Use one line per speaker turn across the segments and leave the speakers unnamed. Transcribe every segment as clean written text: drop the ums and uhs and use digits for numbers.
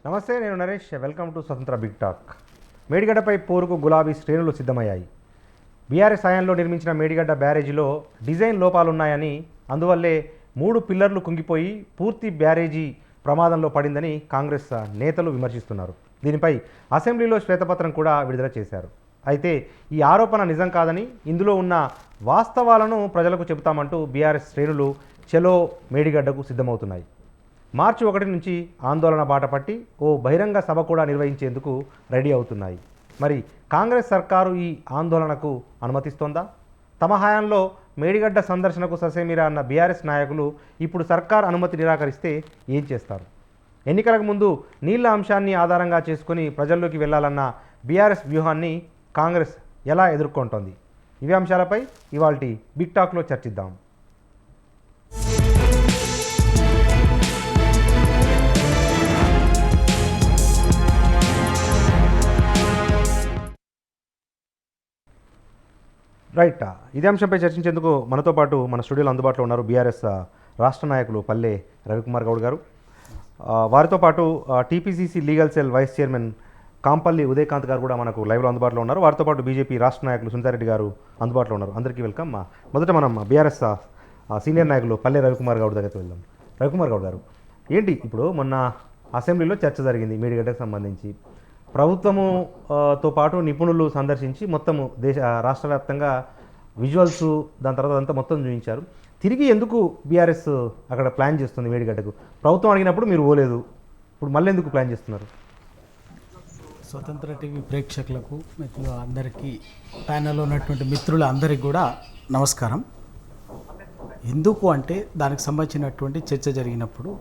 నమస్తే, నేను Naresh. Welcome to స్వతంత్ర బిగ్ టాక్. మేడిగడ్డపై పోరుకు గులాబీ శ్రేణులు సిద్ధమయ్యాయి. బీఆర్ఎస్ హయాంలో నిర్మించిన మేడిగడ్డ బ్యారేజీలో డిజైన్ లోపాలున్నాయని, అందువల్లే 3 పిల్లర్లు కుంగిపోయి పూర్తి బ్యారేజీ ప్రమాదంలో పడిందని కాంగ్రెస్ నేతలు విమర్శిస్తున్నారు. దీనిపై అసెంబ్లీలో శ్వేతపత్రం కూడా విడుదల చేశారు. అయితే ఈ ఆరోపణ నిజం కాదని, ఇందులో ఉన్న వాస్తవాలను ప్రజలకు చెబుతామంటూ బీఆర్ఎస్ శ్రేణులు చలో మేడిగడ్డకు సిద్ధమవుతున్నాయి. మార్చి 1 నుంచి ఆందోళన బాటపట్టి ఓ బహిరంగ సభ కూడా నిర్వహించేందుకు రెడీ అవుతున్నాయి. మరి కాంగ్రెస్ సర్కారు ఈ ఆందోళనకు అనుమతిస్తోందా? తమ హయాంలో మేడిగడ్డ సందర్శనకు ససేమిరా అన్న బీఆర్ఎస్ నాయకులు ఇప్పుడు సర్కార్ అనుమతి నిరాకరిస్తే ఏం చేస్తారు? ఎన్నికలకు ముందు నీళ్ల అంశాన్ని ఆధారంగా చేసుకుని ప్రజల్లోకి వెళ్లాలన్న బీఆర్ఎస్ వ్యూహాన్ని కాంగ్రెస్ ఎలా ఎదుర్కొంటోంది? ఇవే అంశాలపై ఇవాల్టి బిగ్ టాక్లో చర్చిద్దాం. రైట్, ఇదే అంశంపై చర్చించేందుకు మనతో పాటు మన స్టూడియోలో అందుబాటులో ఉన్నారు బీఆర్ఎస్ రాష్ట్ర నాయకులు పల్లె రవికుమార్ గౌడ్ గారు. వారితో పాటు TPCC legal cell vice chairman Kampalli Udayakanth garu కూడా మనకు లైవ్లో అందుబాటులో ఉన్నారు. వారితో పాటు బీజేపీ రాష్ట్ర నాయకులు సునీతారెడ్డి గారు అందుబాటులో ఉన్నారు. అందరికీ వెల్కమ్. మొదట మనం బీఆర్ఎస్ సీనియర్ నాయకులు పల్లె రవికుమార్ గౌడ్ దగ్గరికి వెళ్దాం. రవికుమార్ గౌడ్ గారు, ఏంటి ఇప్పుడు మొన్న అసెంబ్లీలో చర్చ జరిగింది మేడిగడ్డకు సంబంధించి. ప్రభుత్వముతో పాటు నిపుణులు సందర్శించి మొత్తము రాష్ట్ర వ్యాప్తంగా విజువల్స్, దాని తర్వాత అంతా మొత్తం చూపించారు. తిరిగి ఎందుకు బీఆర్ఎస్ అక్కడ ప్లాన్ చేస్తుంది మేడిగడ్డకు? ప్రభుత్వం అడిగినప్పుడు మీరు పోలేదు, ఇప్పుడు మళ్ళీ ఎందుకు ప్లాన్ చేస్తున్నారు?
స్వతంత్ర టీవీ ప్రేక్షకులకు, మిత్రులు అందరికీ, ప్యానెల్లో ఉన్నటువంటి మిత్రులు అందరికీ కూడా నమస్కారం. ఎందుకు అంటే దానికి సంబంధించినటువంటి చర్చ జరిగినప్పుడు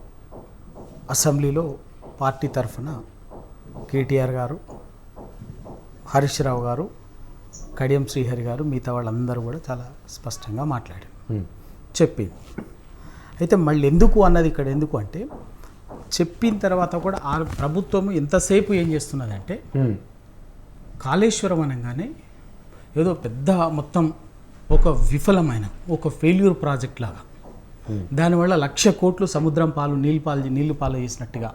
అసెంబ్లీలో పార్టీ తరఫున కేటీఆర్ గారు, హరీష్ రావు గారు, కడియం శ్రీహరి గారు, మిగతా వాళ్ళందరూ కూడా చాలా స్పష్టంగా మాట్లాడారు, చెప్పింది. అయితే మళ్ళీ ఎందుకు అన్నది ఇక్కడ ఎందుకు అంటే, చెప్పిన తర్వాత కూడా ఆ ప్రభుత్వం ఎంతసేపు ఏం చేస్తున్నదంటే, కాళేశ్వరం అనగానే ఏదో పెద్ద మొత్తం ఒక విఫలమైన ఒక ఫెయిల్యూర్ ప్రాజెక్ట్ లాగా, దానివల్ల 1,00,000 కోట్లు సముద్రం పాలు నీళ్ళు పాలు చేసినట్టుగా,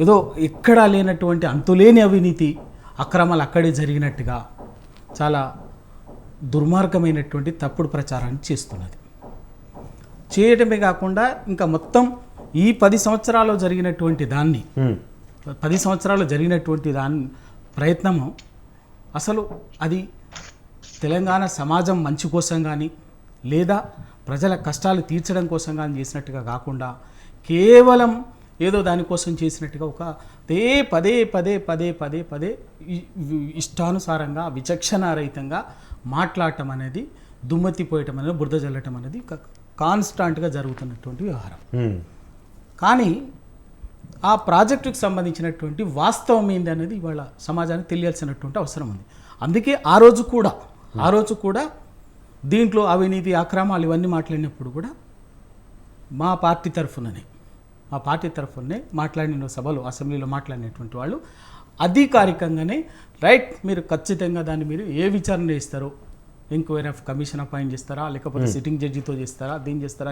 ఏదో ఎక్కడా లేనటువంటి అంతులేని అవినీతి అక్రమాలు అక్కడే జరిగినట్టుగా చాలా దుర్మార్గమైనటువంటి తప్పుడు ప్రచారాన్ని చేస్తున్నది. చేయటమే కాకుండా ఇంకా మొత్తం ఈ 10 సంవత్సరాలు జరిగినటువంటి దాన్ని 10 సంవత్సరాలు జరిగినటువంటి ప్రయత్నము అసలు అది తెలంగాణ సమాజం మంచి కోసం కానీ లేదా ప్రజల కష్టాలు తీర్చడం కోసం కానీ చేసినట్టుగా కాకుండా, కేవలం ఏదో దానికోసం చేసినట్టుగా ఒక పదే ఇష్టానుసారంగా విచక్షణారహితంగా మాట్లాడటం అనేది, దుమ్మెత్తిపోయటం అనేది, బురద జల్లటం అనేది కాన్స్టాంట్గా జరుగుతున్నటువంటి వ్యవహారం. కానీ ఆ ప్రాజెక్టుకు సంబంధించినటువంటి వాస్తవం ఏంది అనేది ఇవాళ సమాజానికి తెలియాల్సినటువంటి అవసరం ఉంది. అందుకే ఆ రోజు కూడా దీంట్లో అవినీతి, అక్రమాలు ఇవన్నీ మాట్లాడినప్పుడు కూడా మా పార్టీ తరఫునే మాట్లాడిన సభలు, అసెంబ్లీలో మాట్లాడినటువంటి వాళ్ళు అధికారికంగానే రైట్, మీరు ఖచ్చితంగా దాన్ని మీరు ఏ విచారణ చేస్తారో, ఎంక్వైరీ ఆఫ్ కమిషన్ అపాయింట్ చేస్తారా, లేకపోతే సిట్టింగ్ జడ్జితో చేస్తారా, దీన్ని చేస్తారా,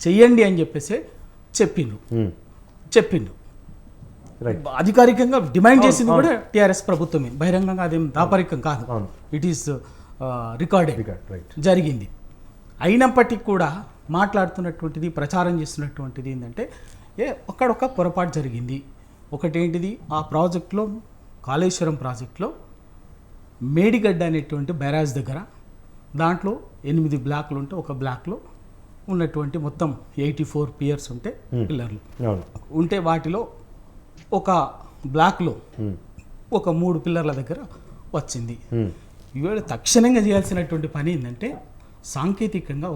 చెయ్యండి అని చెప్పేసి చెప్పిండు. అధికారికంగా డిమాండ్ చేసింది కూడా టీఆర్ఎస్ ప్రభుత్వమే, బహిరంగంగా అదేం దాపరికం కాదు. ఇట్ ఈస్ రికార్డెడ్, జరిగింది. అయినప్పటికీ కూడా మాట్లాడుతున్నటువంటిది, ప్రచారం చేస్తున్నటువంటిది ఏంటంటే, ఒక్కడొక్క పొరపాటు జరిగింది. ఒకటేంటిది, ఆ ప్రాజెక్టులో, కాళేశ్వరం ప్రాజెక్టులో మేడిగడ్డ అనేటువంటి బ్యారాజ్ దగ్గర దాంట్లో 8 బ్లాక్లు ఉంటే, ఒక బ్లాక్లో ఉన్నటువంటి మొత్తం 84 పియర్స్ ఉంటే, పిల్లర్లు ఉంటే, వాటిలో ఒక బ్లాక్లో ఒక 3 పిల్లర్ల దగ్గర వచ్చింది. ఇవాళ తక్షణంగా చేయాల్సినటువంటి పని ఏంటంటే, సాంకేతికంగా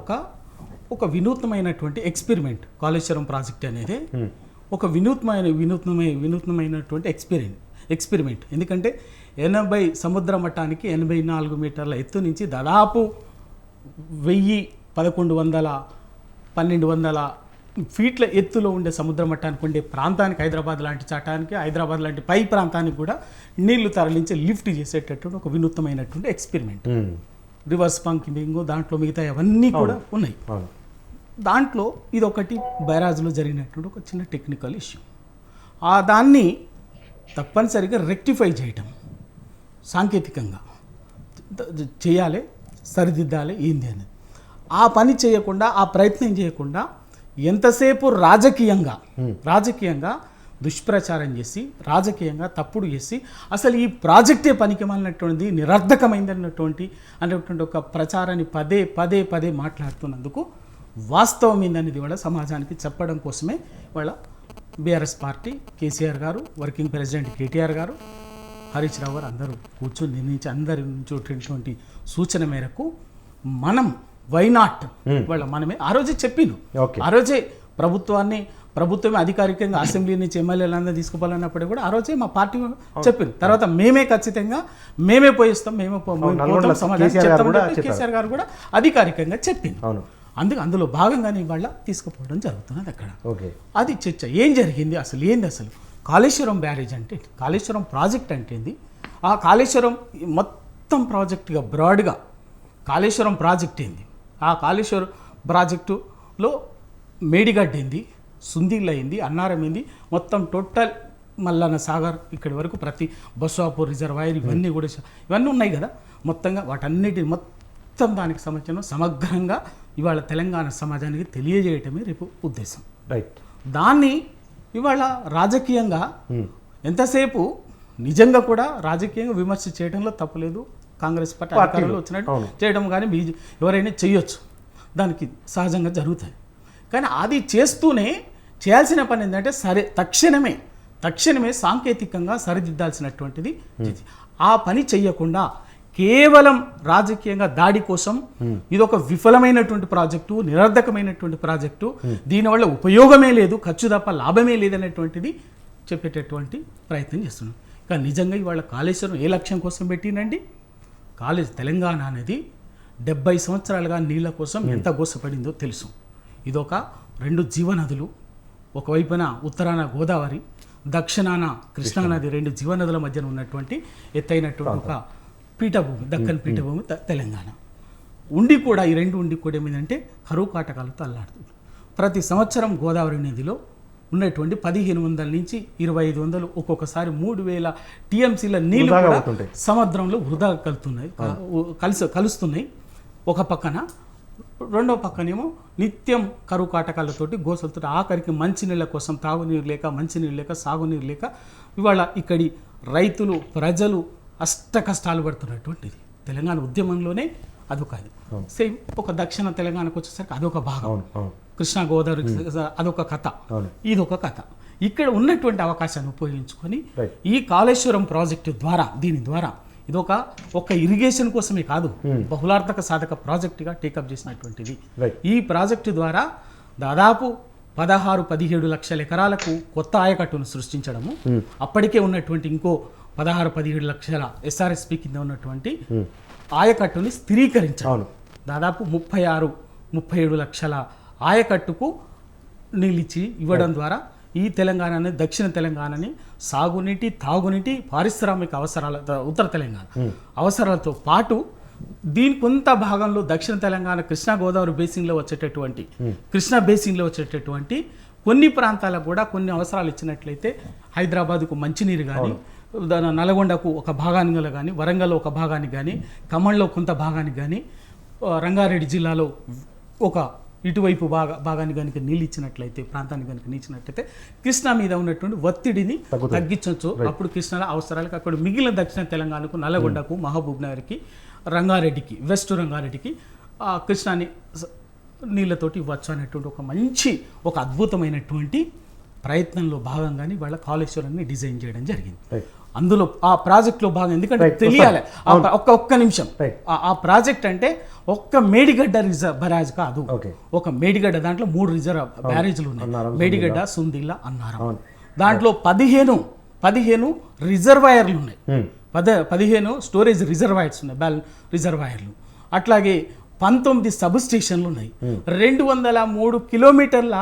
ఒక వినూత్నమైనటువంటి ఎక్స్పెరిమెంట్. కాళేశ్వరం ప్రాజెక్ట్ అనేది ఒక వినూత్నమైనటువంటి ఎక్స్పెరిమెంట్. ఎందుకంటే సముద్ర మట్టానికి 84 మీటర్ల ఎత్తు నుంచి దాదాపు 1100-1200 ఫీట్ల ఎత్తులో ఉండే సముద్ర మట్టానికి ఉండే ప్రాంతానికి, హైదరాబాద్ లాంటి పై ప్రాంతానికి కూడా నీళ్లు తరలించి లిఫ్ట్ చేసేటటువంటి ఒక వినూత్నమైనటువంటి ఎక్స్పెరిమెంట్. రివర్స్ పంకింగ్, దాంట్లో మిగతా అవన్నీ కూడా ఉన్నాయి. దాంట్లో ఇది ఒకటి బ్యారాజ్లో జరిగినటువంటి ఒక చిన్న టెక్నికల్ ఇష్యూ. దాన్ని తప్పనిసరిగా రెక్టిఫై చేయటం సాంకేతికంగా చేయాలి, సరిదిద్దాలి ఏంది అనేది. ఆ పని చేయకుండా, ఆ ప్రయత్నం చేయకుండా ఎంతసేపు రాజకీయంగా దుష్ప్రచారం చేసి, రాజకీయంగా తప్పుడు చేసి, అసలు ఈ ప్రాజెక్టే పనికి మాలినటువంటిది, నిరర్ధకమైందన్నటువంటి ఒక ప్రచారాన్ని పదే మాట్లాడుతున్నందుకు వాస్తవం ఏందనేది వాళ్ళ సమాజానికి చెప్పడం కోసమే వాళ్ళ బీఆర్ఎస్ పార్టీ, కేసీఆర్ గారు, వర్కింగ్ ప్రెసిడెంట్ కేటీఆర్ గారు, హరీష్ రావు గారు అందరూ కూర్చొని నిర్ణయించి అందరి నుంచి వచ్చేటువంటి సూచన మేరకు మనం వైనాట్ వాళ్ళ మనమే ఆ రోజే చెప్పిను. ఆ రోజే ప్రభుత్వమే అధికారికంగా అసెంబ్లీ నుంచి ఎమ్మెల్యేలందరూ తీసుకుపోవాలన్నప్పుడు కూడా ఆ రోజే మా పార్టీ చెప్పింది. తర్వాత మేమే ఖచ్చితంగా పోయిస్తాం, పోతాం సమాజానికి చెప్తాం. కేసీఆర్ గారు కూడా అధికారికంగా చెప్పింది. అందులో భాగంగానే ఇవాళ తీసుకుపోవడం జరుగుతున్నది. అక్కడ అది చర్చ ఏం జరిగింది, అసలు కాళేశ్వరం బ్యారేజ్ అంటే, కాళేశ్వరం ప్రాజెక్ట్ అంటే ఏంది, ఆ కాళేశ్వరం మొత్తం ప్రాజెక్టుగా బ్రాడ్గా కాళేశ్వరం ప్రాజెక్ట్ ఏంది, ఆ కాళేశ్వరం ప్రాజెక్టులో మేడిగడ్డ ఏంది, సుందిల్ అయింది, అన్నారం ఏంది, మొత్తం టోటల్ మల్లన్న సాగర్ ఇక్కడి వరకు ప్రతి బస్వాపూర్ రిజర్వాయర్ ఇవన్నీ కూడా ఇవన్నీ ఉన్నాయి కదా. మొత్తంగా వాటన్నిటిని మొత్తం దానికి సంబంధించిన సమగ్రంగా ఇవాళ తెలంగాణ సమాజానికి తెలియజేయటమే రేపు ఉద్దేశం. దాన్ని ఇవాళ రాజకీయంగా ఎంతసేపు నిజంగా కూడా రాజకీయంగా విమర్శ చేయడంలో తప్పులేదు. కాంగ్రెస్ పార్టీ అధికారంలో వచ్చినట్టు చేయడం కానీ ఎవరైనా చేయొచ్చు, దానికి సహజంగా జరుగుతాయి. కానీ అది చేస్తూనే చేయాల్సిన పని ఏంటంటే తక్షణమే సాంకేతికంగా సరిదిద్దాల్సినటువంటిది. ఆ పని చెయ్యకుండా కేవలం రాజకీయంగా దాడి కోసం ఇదొక విఫలమైనటువంటి ప్రాజెక్టు, నిరర్ధకమైనటువంటి ప్రాజెక్టు, దీనివల్ల ఉపయోగమే లేదు, ఖర్చు తప్ప లాభమే లేదనేటువంటిది చెప్పేటటువంటి ప్రయత్నం చేస్తున్నాం. కానీ నిజంగా ఇవాళ కాళేశ్వరం ఏ లక్ష్యం కోసం పెట్టినండి? తెలంగాణ అనేది 70 సంవత్సరాలుగా నీళ్ళ కోసం ఎంత గోసపడిందో తెలుసు. ఇదొక 2 జీవనదులు, ఒకవైపున ఉత్తరాన గోదావరి, దక్షిణాన కృష్ణానది, 2 జీవనదుల మధ్యన ఉన్నటువంటి ఎత్తైనటువంటి ఒక పీఠభూమి, దక్కన్ పీఠభూమి తెలంగాణ ఉండి కూడా ఈ 2 ఉండి కూడా ఏమైందంటే కరువు కాటకాలతో అల్లాడుతుంది. ప్రతి సంవత్సరం గోదావరి నదిలో ఉన్నటువంటి 1500 నుంచి 2500 ఒక్కొక్కసారి 3000 టీఎంసీల నీళ్లు కూడా సముద్రంలో వృధా కలుస్తున్నాయి ఒక పక్కన. రెండో పక్కనేమో నిత్యం కరువు కాటకాలతోటి గోసలతో ఆఖరికి మంచినీళ్ళ కోసం తాగునీరు లేక, మంచినీరు లేక, సాగునీరు లేక ఇవాళ ఇక్కడి రైతులు, ప్రజలు అష్ట కష్టాలు పడుతున్నటువంటిది. తెలంగాణ ఉద్యమంలోనే అదొకది. సేమ్ ఒక దక్షిణ తెలంగాణకు వచ్చేసరికి అదొక భాగం, కృష్ణా గోదావరి అదొక కథ, ఇదొక కథ. ఇక్కడ ఉన్నటువంటి అవకాశాన్ని ఉపయోగించుకొని ఈ కాళేశ్వరం ప్రాజెక్టు ద్వారా, దీని ద్వారా ఒక్క ఇరిగేషన్ కోసమే కాదు, బహుళార్థక సాధక ప్రాజెక్టుగా టేకప్ చేసినటువంటిది. ఈ ప్రాజెక్టు ద్వారా దాదాపు 16-17 లక్షల ఎకరాలకు కొత్త ఆయకట్టును సృష్టించడము, అప్పటికే ఉన్నటువంటి ఇంకో 16-17 లక్షల ఎస్ఆర్ఎస్పి కింద ఉన్నటువంటి ఆయకట్టుని స్థిరీకరించాలి. దాదాపు 36-37 లక్షల ఆయకట్టుకు నీళ్ళిచ్చి ఇవ్వడం ద్వారా ఈ తెలంగాణని, దక్షిణ తెలంగాణని సాగునీటి, తాగునీటి, పారిశ్రామిక అవసరాల, ఉత్తర తెలంగాణ అవసరాలతో పాటు దీని కొంత భాగంలో దక్షిణ తెలంగాణ కృష్ణా గోదావరి బేసిన్లో వచ్చేటటువంటి, కృష్ణా బేసిన్లో వచ్చేటటువంటి కొన్ని ప్రాంతాలకు కూడా కొన్ని అవసరాలు ఇచ్చినట్లయితే హైదరాబాద్కు మంచినీరు కానీ, నల్గొండకు ఒక భాగానికి కానీ, వరంగల్ ఒక భాగానికి కానీ, ఖమ్మంలో కొంత భాగానికి కానీ, రంగారెడ్డి జిల్లాలో ఒక ఇటువైపు భాగానికి కనుక నీళ్ళు ఇచ్చినట్లయితే, ప్రాంతానికి కనుక నీచ్చినట్లయితే కృష్ణా మీద ఉన్నటువంటి ఒత్తిడిని తగ్గించవచ్చు. అప్పుడు కృష్ణా అవసరాలకు అక్కడ మిగిలిన దక్షిణ తెలంగాణకు, నల్లగొండకు, మహబూబ్ నగర్కి, రంగారెడ్డికి, వెస్ట్ రంగారెడ్డికి కృష్ణాని నీళ్ళతోటి ఇవ్వచ్చు అనేటువంటి ఒక అద్భుతమైనటువంటి ప్రయత్నంలో భాగంగానే వాళ్ళ కాళేశ్వరాన్ని డిజైన్ చేయడం జరిగింది. అందులో ఆ ప్రాజెక్ట్లో భాగం, ఎందుకంటే తెలియాలి ఒక్క నిమిషం, ఆ ప్రాజెక్ట్ అంటే ఒక్క మేడిగడ్డ బ్యారేజ్ కాదు, ఒక మేడిగడ్డ దాంట్లో 3 రిజర్వ్ బ్యారేజ్లు ఉన్నాయి, మేడిగడ్డ, సుందిల్ల, అన్నారం. దాంట్లో 15 రిజర్వాయర్లు ఉన్నాయి, 15 స్టోరేజ్ రిజర్వాయర్స్ ఉన్నాయి, రిజర్వాయర్లు. అట్లాగే 19 సబ్ స్టేషన్లు ఉన్నాయి, 203 కిలోమీటర్ల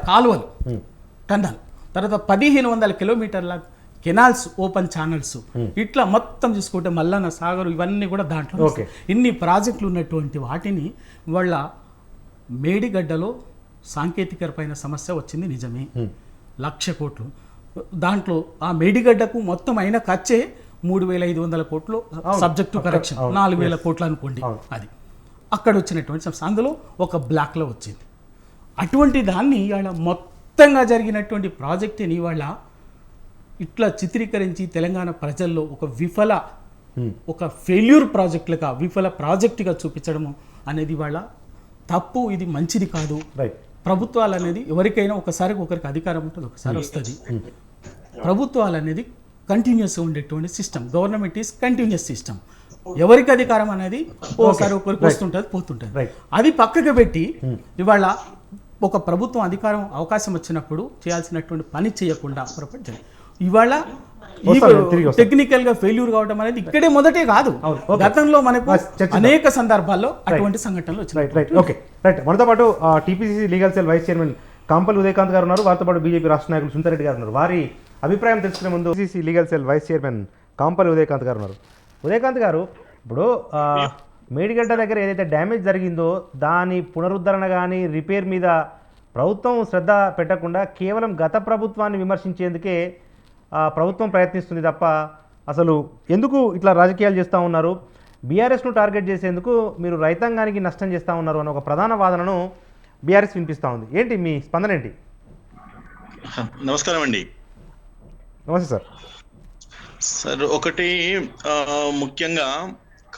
కాలువలు, తర్వాత 1500 కిలోమీటర్ల కెనాల్స్, ఓపెన్ ఛానల్స్, ఇట్లా మొత్తం చూసుకుంటే మల్లన్న సాగర్ ఇవన్నీ కూడా దాంట్లో ఇన్ని ప్రాజెక్టులు ఉన్నటువంటి వాటిని వాళ్ళ మేడిగడ్డలో సాంకేతికపైన సమస్య వచ్చింది నిజమే. 1,00,000 కోట్లు. దాంట్లో ఆ మేడిగడ్డకు మొత్తం అయిన ఖర్చే 3,500 కోట్లు సబ్జెక్టు కరెక్షన్, 4,000 కోట్లు అనుకోండి. అది అక్కడ వచ్చినటువంటి సమస్య. అందులో ఒక బ్లాక్లో వచ్చింది. అటువంటి దాన్ని ఇవాళ మొత్తంగా జరిగినటువంటి ప్రాజెక్టుని ఇవాళ ఇట్లా చిత్రీకరించి తెలంగాణ ప్రజల్లో ఒక ఫెయిల్యూర్ ప్రాజెక్టులుగా, విఫల ప్రాజెక్టుగా చూపించడము అనేది ఇవాళ తప్పు. ఇది మంచిది కాదు. ప్రభుత్వాలు అనేది ఎవరికైనా ఒకరికి అధికారం ఉంటుంది, ఒకసారి వస్తుంది. ప్రభుత్వాలు అనేది కంటిన్యూస్గా ఉండేటువంటి system. Government is continuous system. ఎవరికి అధికారం అనేది ఒకరికి వస్తుంటుంది, పోతుంటుంది. అది పక్కకు పెట్టి ఇవాళ ఒక ప్రభుత్వం అధికారం అవకాశం వచ్చినప్పుడు చేయాల్సినటువంటి పని చేయకుండా పొరపాటు ఇవాళ టెక్నికల్ గా ఫెయిల్యూర్ కావడం అనేది ఇక్కడే మొదటే కాదు, గతంలో మనకు అనేక సందర్భాల్లో అటువంటి సంఘటనలు
వచ్చినాయి. మనతో పాటు TPCC legal cell vice chairman Kampalli Udayakanth garu ఉన్నారు. వారితో పాటు బీజేపీ రాష్ట్ర నాయకులు సుందరెడ్డి గారు ఉన్నారు. వారి అభిప్రాయం తెలుసుకునే ముందు TPCC legal cell vice chairman Kampalli Udayakanth garu ఉన్నారు. ఉదయకాంత్ గారు, ఇప్పుడు మేడిగడ్డ దగ్గర ఏదైతే డ్యామేజ్ జరిగిందో దాని పునరుద్ధరణ కానీ రిపేర్ మీద ప్రభుత్వం శ్రద్ధ పెట్టకుండా కేవలం గత ప్రభుత్వాన్ని విమర్శించేందుకే ప్రభుత్వం ప్రయత్నిస్తుంది తప్ప అసలు ఎందుకు ఇట్లా రాజకీయాలు చేస్తూ ఉన్నారు? బీఆర్ఎస్ను టార్గెట్ చేసేందుకు మీరు రైతాంగానికి నష్టం చేస్తూ ఉన్నారు అన్న ఒక ప్రధాన వాదనను బీఆర్ఎస్ వినిపిస్తూ ఉంది. ఏంటి మీ స్పందన ఏంటి?
నమస్కారం అండి.
నమస్తే సార్.
సార్, ఒకటి ముఖ్యంగా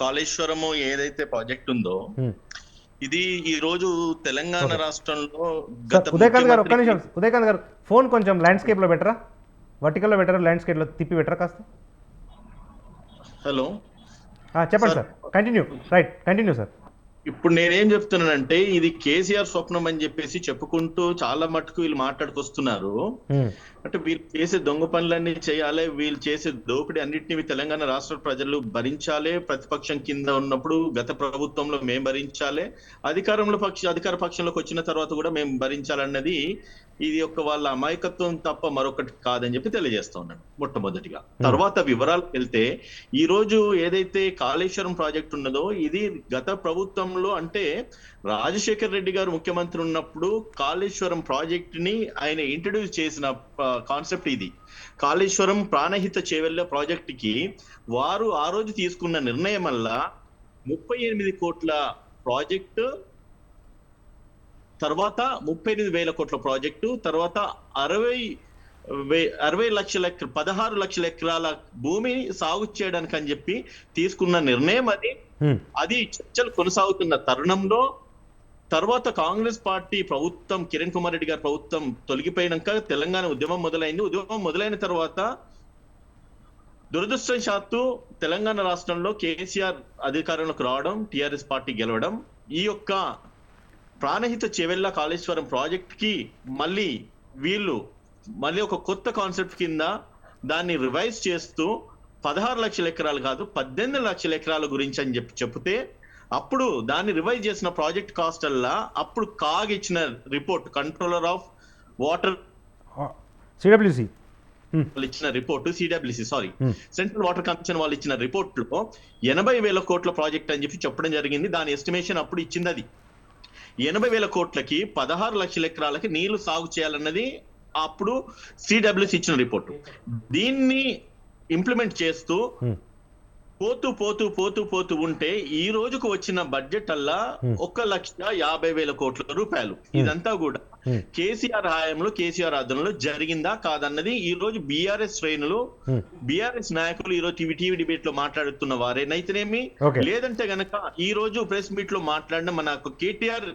కాళేశ్వరము ఏదైతే ప్రాజెక్ట్ ఉందో ఇది ఈ రోజు తెలంగాణ రాష్ట్రంలో
ఉదయకాంత్ గారు, ఒక్క నిమిషం. ఉదయకాంత్ గారు, ఫోన్ కొంచెం ల్యాండ్స్కేప్లో బెటరా, వర్టికల్లో బెటరా, ల్యాండ్స్కేప్లో తిప్పి బెటరా కాస్త?
హలో,
చెప్పండి సార్. Continue sir.
ఇప్పుడు నేనేం చెప్తున్నానంటే ఇది కేసీఆర్ స్వప్నం అని చెప్పేసి చెప్పుకుంటూ చాలా మటుకు వీళ్ళు మాట్లాడుకొస్తున్నారు. అంటే వీళ్ళు చేసే దొంగ పనులన్నీ చేయాలి, వీళ్ళు చేసే దోపిడీ అన్నింటినీ తెలంగాణ రాష్ట్ర ప్రజలు భరించాలి. ప్రతిపక్షం కింద ఉన్నప్పుడు గత ప్రభుత్వంలో మేము భరించాలి, అధికార పక్షంలోకి వచ్చిన తర్వాత కూడా మేము భరించాలన్నది ఇది వాళ్ళ అమాయకత్వం తప్ప మరొకటి కాదని చెప్పి తెలియజేస్తా ఉన్నాను మొట్టమొదటిగా. తర్వాత వివరాలకు వెళ్తే ఈ రోజు ఏదైతే కాళేశ్వరం ప్రాజెక్ట్ ఉన్నదో ఇది గత ప్రభుత్వంలో, అంటే రాజశేఖర్ రెడ్డి గారు ముఖ్యమంత్రి ఉన్నప్పుడు కాళేశ్వరం ప్రాజెక్ట్ ని ఆయన ఇంట్రడ్యూస్ చేసిన కాన్సెప్ట్ ఇది. కాళేశ్వరం ప్రాణహిత చేవెళ్ళ ప్రాజెక్ట్ కి వారు ఆ రోజు తీసుకున్న నిర్ణయం వల్ల 38 కోట్ల ప్రాజెక్టు, తర్వాత 38,000 కోట్ల ప్రాజెక్టు, తర్వాత 16 లక్షల ఎకరాల భూమి సాగు చేయడానికి అని చెప్పి తీసుకున్న నిర్ణయం అది చర్చలు కొనసాగుతున్న తరుణంలో తర్వాత కాంగ్రెస్ పార్టీ ప్రభుత్వం, కిరణ్ కుమార్ రెడ్డి గారి ప్రభుత్వం తొలగిపోయినాక తెలంగాణ ఉద్యమం మొదలైంది. ఉద్యమం మొదలైన తర్వాత దురదృష్టవశాత్తు తెలంగాణ రాష్ట్రంలో కేసీఆర్ అధికారంలోకి రావడం, టిఆర్ఎస్ పార్టీ గెలవడం, ఈ ప్రాణహిత చెవెళ్ళ కాళేశ్వరం ప్రాజెక్ట్ కి మళ్ళీ ఒక కొత్త కాన్సెప్ట్ కింద దాన్ని రివైజ్ చేస్తూ 16 లక్షల ఎకరాలు కాదు 18 లక్షల ఎకరాల గురించి అని చెప్తే అప్పుడు దాన్ని రివైజ్ చేసిన ప్రాజెక్ట్ కాస్ట్ అల్లా అప్పుడు కాగ్ ఇచ్చిన report, controller of water
CWC
ఇచ్చిన రిపోర్టు, సెంట్రల్ వాటర్ కమిషన్ వాళ్ళు ఇచ్చిన రిపోర్ట్ లో 80,000 కోట్ల ప్రాజెక్ట్ అని చెప్పడం జరిగింది. దాని ఎస్టిమేషన్ అప్పుడు ఇచ్చింది. అది 80,000 కోట్లకి 16 లక్షల ఎకరాలకి నీళ్లు సాగు చేయాలన్నది అప్పుడు సిడబ్ల్యూసి ఇచ్చిన రిపోర్టు. దీన్ని ఇంప్లిమెంట్ చేస్తూ పోతూ ఉంటే ఈ రోజుకు వచ్చిన బడ్జెట్ అల్లా 1,50,000 కోట్ల రూపాయలు. ఇదంతా కూడా కేసీఆర్ హయాంలో, కేసీఆర్ ఆధ్వర్యంలో జరిగిందా కాదన్నది ఈ రోజు బీఆర్ఎస్ శ్రేణులు, బీఆర్ఎస్ నాయకులు ఈ రోజు టీవీ డిబేట్ లో మాట్లాడుతున్న వారేనైతేనేమి, లేదంటే గనక ఈ రోజు ప్రెస్ మీట్ లో మాట్లాడిన మన కేటీఆర్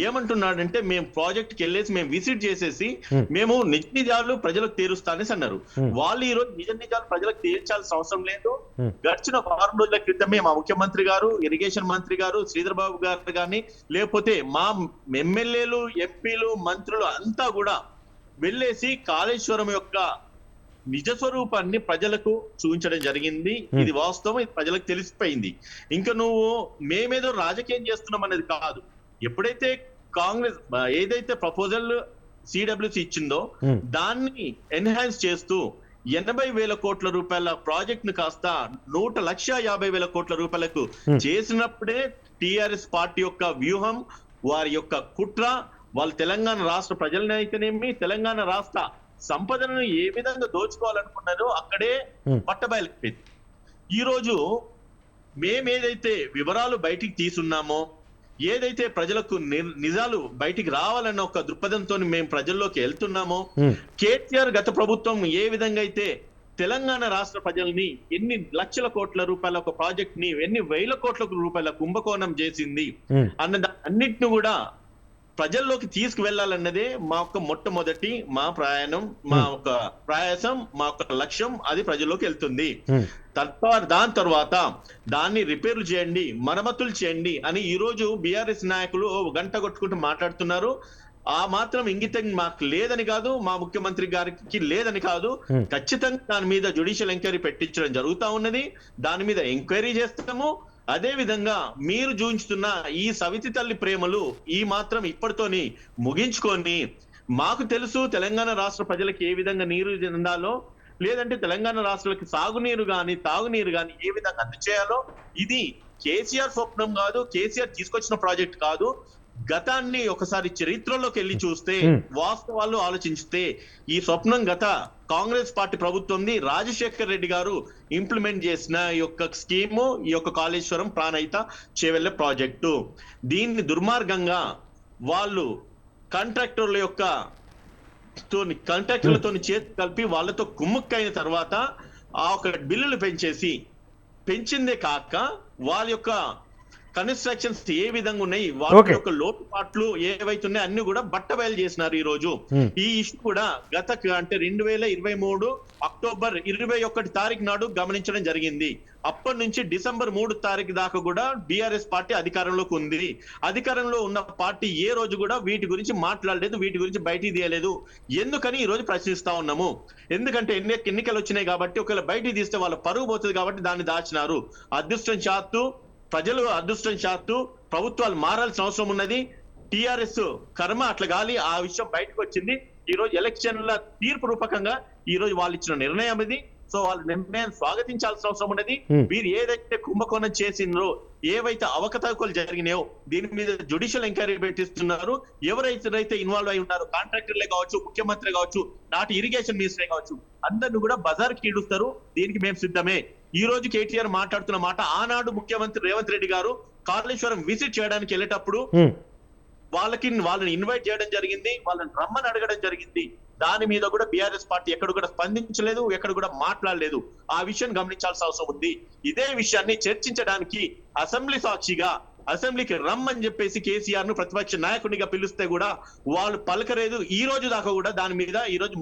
ఏమంటున్నాడంటే మేము ప్రాజెక్ట్ కి వెళ్ళేసి మేము విజిట్ చేసేసి మేము నిజ నిజాలు ప్రజలకు తీరుస్తానేసి అన్నారు. వాళ్ళు ఈ రోజు నిజ నిజాలు ప్రజలకు తీర్చాల్సిన అవసరం లేదు. గడిచిన 4 రోజుల క్రితమే మా ముఖ్యమంత్రి గారు, ఇరిగేషన్ మంత్రి గారు, శ్రీధర్ బాబు గారు కానీ, లేకపోతే మా ఎమ్మెల్యేలు, ఎంపీలు, మంత్రులు అంతా కూడా వెళ్ళేసి కాళేశ్వరం యొక్క నిజ స్వరూపాన్ని ప్రజలకు చూపించడం జరిగింది. ఇది వాస్తవం, ఇది ప్రజలకు తెలిసిపోయింది. ఇంకా మేమేదో రాజకీయం చేస్తున్నాం అనేది కాదు. ఎప్పుడైతే కాంగ్రెస్ ఏదైతే ప్రపోజల్ సిడబ్ల్యూసి ఇచ్చిందో దాన్ని ఎన్హాన్స్ చేస్తూ 80,000 కోట్ల రూపాయల ప్రాజెక్ట్ ను కాస్త 1,50,000 కోట్ల రూపాయలకు చేసినప్పుడే టిఆర్ఎస్ పార్టీ యొక్క వ్యూహం, వారి యొక్క కుట్ర, వాళ్ళు తెలంగాణ రాష్ట్ర ప్రజలనైతేనేమి, తెలంగాణ రాష్ట్ర సంపదను ఏ విధంగా దోచుకోవాలనుకున్నారో అక్కడే పట్టబయలైపోయింది. ఈ రోజు మేమేదైతే వివరాలు బయటికి తీసున్నామో, ఏదైతే ప్రజలకు నిజాలు బయటికి రావాలన్న ఒక దృక్పథంతో మేము ప్రజల్లోకి వెళ్తున్నామో, కేసీఆర్ గత ప్రభుత్వం ఏ విధంగా అయితే తెలంగాణ రాష్ట్ర ప్రజల్ని ఎన్ని లక్షల కోట్ల రూపాయల ఒక ప్రాజెక్ట్ ని ఎన్ని వేల కోట్ల రూపాయల కుంభకోణం చేసింది అన్న అన్నిటిని కూడా ప్రజల్లోకి తీసుకువెళ్లాలన్నదే మా యొక్క మొట్టమొదటి మా ప్రయాణం, మా ఒక ప్రయాసం, మా యొక్క లక్ష్యం. అది ప్రజల్లోకి వెళ్తుంది. దాని తర్వాత దాన్ని రిపేర్లు చేయండి, మరమ్మతులు చేయండి అని ఈ రోజు బీఆర్ఎస్ నాయకులు గంట కొట్టుకుంటూ మాట్లాడుతున్నారు. ఆ మాత్రం ఇంగితం మాకు లేదని కాదు, మా ముఖ్యమంత్రి గారికి లేదని కాదు. ఖచ్చితంగా దాని మీద జ్యుడిషియల్ ఎంక్వైరీ పెట్టించడం జరుగుతా ఉన్నది. దాని మీద ఎంక్వైరీ చేస్తాము. అదే విధంగా మీరు చూపించుతున్న ఈ సవితి తల్లి ప్రేమలు ఈ మాత్రం ఇప్పటితోని ముగించుకొని, మాకు తెలుసు తెలంగాణ రాష్ట్ర ప్రజలకు ఏ విధంగా నీరు చెందాలో, లేదంటే తెలంగాణ రాష్ట్రాలకి సాగునీరు గాని తాగునీరు గాని ఏ విధంగా అందచేయాలో. ఇది కేసీఆర్ స్వప్నం కాదు, కేసీఆర్ తీసుకొచ్చిన ప్రాజెక్ట్ కాదు. గతాన్ని ఒకసారి చరిత్రలోకి వెళ్ళి చూస్తే, వాస్తవాలు ఆలోచిస్తే ఈ స్వప్నం గత కాంగ్రెస్ పార్టీ ప్రభుత్వంది. రాజశేఖర్ రెడ్డి గారు ఇంప్లిమెంట్ చేసిన ఈ యొక్క స్కీము, ఈ యొక్క కాళేశ్వరం ప్రాణహిత చేవెళ్లే ప్రాజెక్టు, దీన్ని దుర్మార్గంగా వాళ్ళు కాంట్రాక్టర్లతో చేతి కలిపి వాళ్ళతో కుమ్ముక్కైన తర్వాత ఆ ఒక బిల్లులు పెంచిందే కాక వాళ్ళ యొక్క కన్స్ట్రక్షన్స్ ఏ విధంగా ఉన్నాయి, వాటి యొక్క లోటుపాట్లు ఏవైతున్నాయి అన్ని కూడా బట్టబయలు చేసినారు. ఈ రోజు ఈ ఇష్యూ కూడా గత అంటే 2023 అక్టోబర్ 21 తారీఖు నాడు గమనించడం జరిగింది. అప్పటి నుంచి డిసెంబర్ 3 తారీఖు దాకా కూడా బీఆర్ఎస్ పార్టీ అధికారంలోకి ఉంది. అధికారంలో ఉన్న పార్టీ ఏ రోజు కూడా వీటి గురించి మాట్లాడలేదు, వీటి గురించి బయటికి తీయలేదు. ఎందుకని ఈ రోజు ప్రశ్నిస్తా ఉన్నాము. ఎందుకంటే ఎన్నికలు వచ్చినాయి కాబట్టి, ఒకవేళ బయటికి తీస్తే వాళ్ళ పరువు పోతుంది కాబట్టి దాన్ని దాచినారు. ప్రజలు అదృష్టం శాత్తు ప్రభుత్వాలు మారాల్సిన అవసరం ఉన్నది. టిఆర్ఎస్ కర్మ అట్లా గాలి ఆ విషయం బయటకు వచ్చింది. ఈ రోజు ఎలక్షన్ల తీర్పు రూపకంగా ఈ రోజు వాళ్ళు ఇచ్చిన నిర్ణయం ఇది. సో వాళ్ళ నిర్ణయం స్వాగతించాల్సిన అవసరం ఉన్నది. వీరు ఏదైతే కుంభకోణం చేసిండ్రో, ఏవైతే అవకతవకలు జరిగినాయో దీని మీద జ్యుడిషియల్ ఎంక్వైరీ పెట్టిస్తున్నారు. ఎవరైతే ఇన్వాల్వ్ అయి ఉన్నారో, కాంట్రాక్టర్లే కావచ్చు, ముఖ్యమంత్రి కావచ్చు, నాటి ఇరిగేషన్ మినిస్టరే కావచ్చు, అందరిని కూడా బజార్కి ఈడుస్తారు. దీనికి మేము సిద్ధమే. ఈ రోజు కేటీఆర్ మాట్లాడుతున్న మాట, ఆనాడు ముఖ్యమంత్రి రేవంత్ రెడ్డి గారు కాళేశ్వరం విజిట్ చేయడానికి వెళ్ళేటప్పుడు వాళ్ళని ఇన్వైట్ చేయడం జరిగింది, వాళ్ళని రమ్మని అడగడం జరిగింది. దాని మీద కూడా బీఆర్ఎస్ పార్టీ ఎక్కడ కూడా స్పందించలేదు, ఎక్కడ కూడా మాట్లాడలేదు. ఆ విషయం గమనించాల్సిన అవసరం ఉంది. ఇదే విషయాన్ని చర్చించడానికి అసెంబ్లీ సాక్షిగా అసెంబ్లీకి రమ్మని చెప్పేసి కేసీఆర్ ను ప్రతిపక్ష నాయకుడిగా పిలిస్తే కూడా వాళ్ళు పలకలేదు. ఈ రోజు దాకా కూడా దాని మీద ఈ రోజు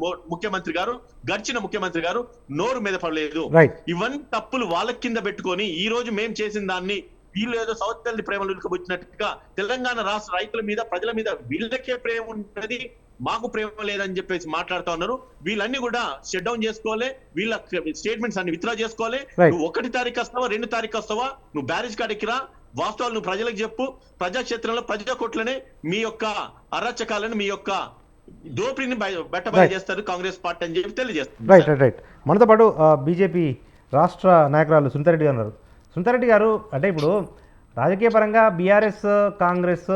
గడిచిన ముఖ్యమంత్రి గారు నోరు మీద పడలేదు. ఇవన్నీ తప్పులు వాళ్ళ కింద పెట్టుకొని ఈ రోజు మేం చేసిన దాన్ని వీళ్ళు ఏదో సౌత్ తల్లి ప్రేమలు ఉలికబుచ్చినట్టుగా తెలంగాణ రాష్ట్ర రైతుల మీద, ప్రజల మీద వీళ్ళకే ప్రేమ ఉన్నది, మాకు ప్రేమ లేదని చెప్పేసి మాట్లాడుతూ ఉన్నారు. వీళ్ళన్ని కూడా షట్ డౌన్ చేసుకోవాలి, వీళ్ళ స్టేట్మెంట్స్ అన్ని విత్డ్రా చేసుకోవాలి. నువ్వు 1 తారీఖు వస్తావా, 2 తారీఖు వస్తావా, నువ్వు బ్యారేజ్ కాడికి రా, వాస్తవాలు నువ్వు ప్రజలకు చెప్పు. ప్రజాక్షేత్రంలో ప్రజా కోట్లనే మీ యొక్క అరాచకాలను, మీ యొక్క దోపిడిని బట్టబయలు చేస్తారు కాంగ్రెస్ పార్టీ అని చెప్పి తెలియజేస్తారు.
రైట్. మనతో పాటు బీజేపీ రాష్ట్ర నాయకురాలు సునీతారెడ్డి గారు ఉన్నారు. సునీతారెడ్డి గారు, అంటే ఇప్పుడు రాజకీయ పరంగా బీఆర్ఎస్ కాంగ్రెస్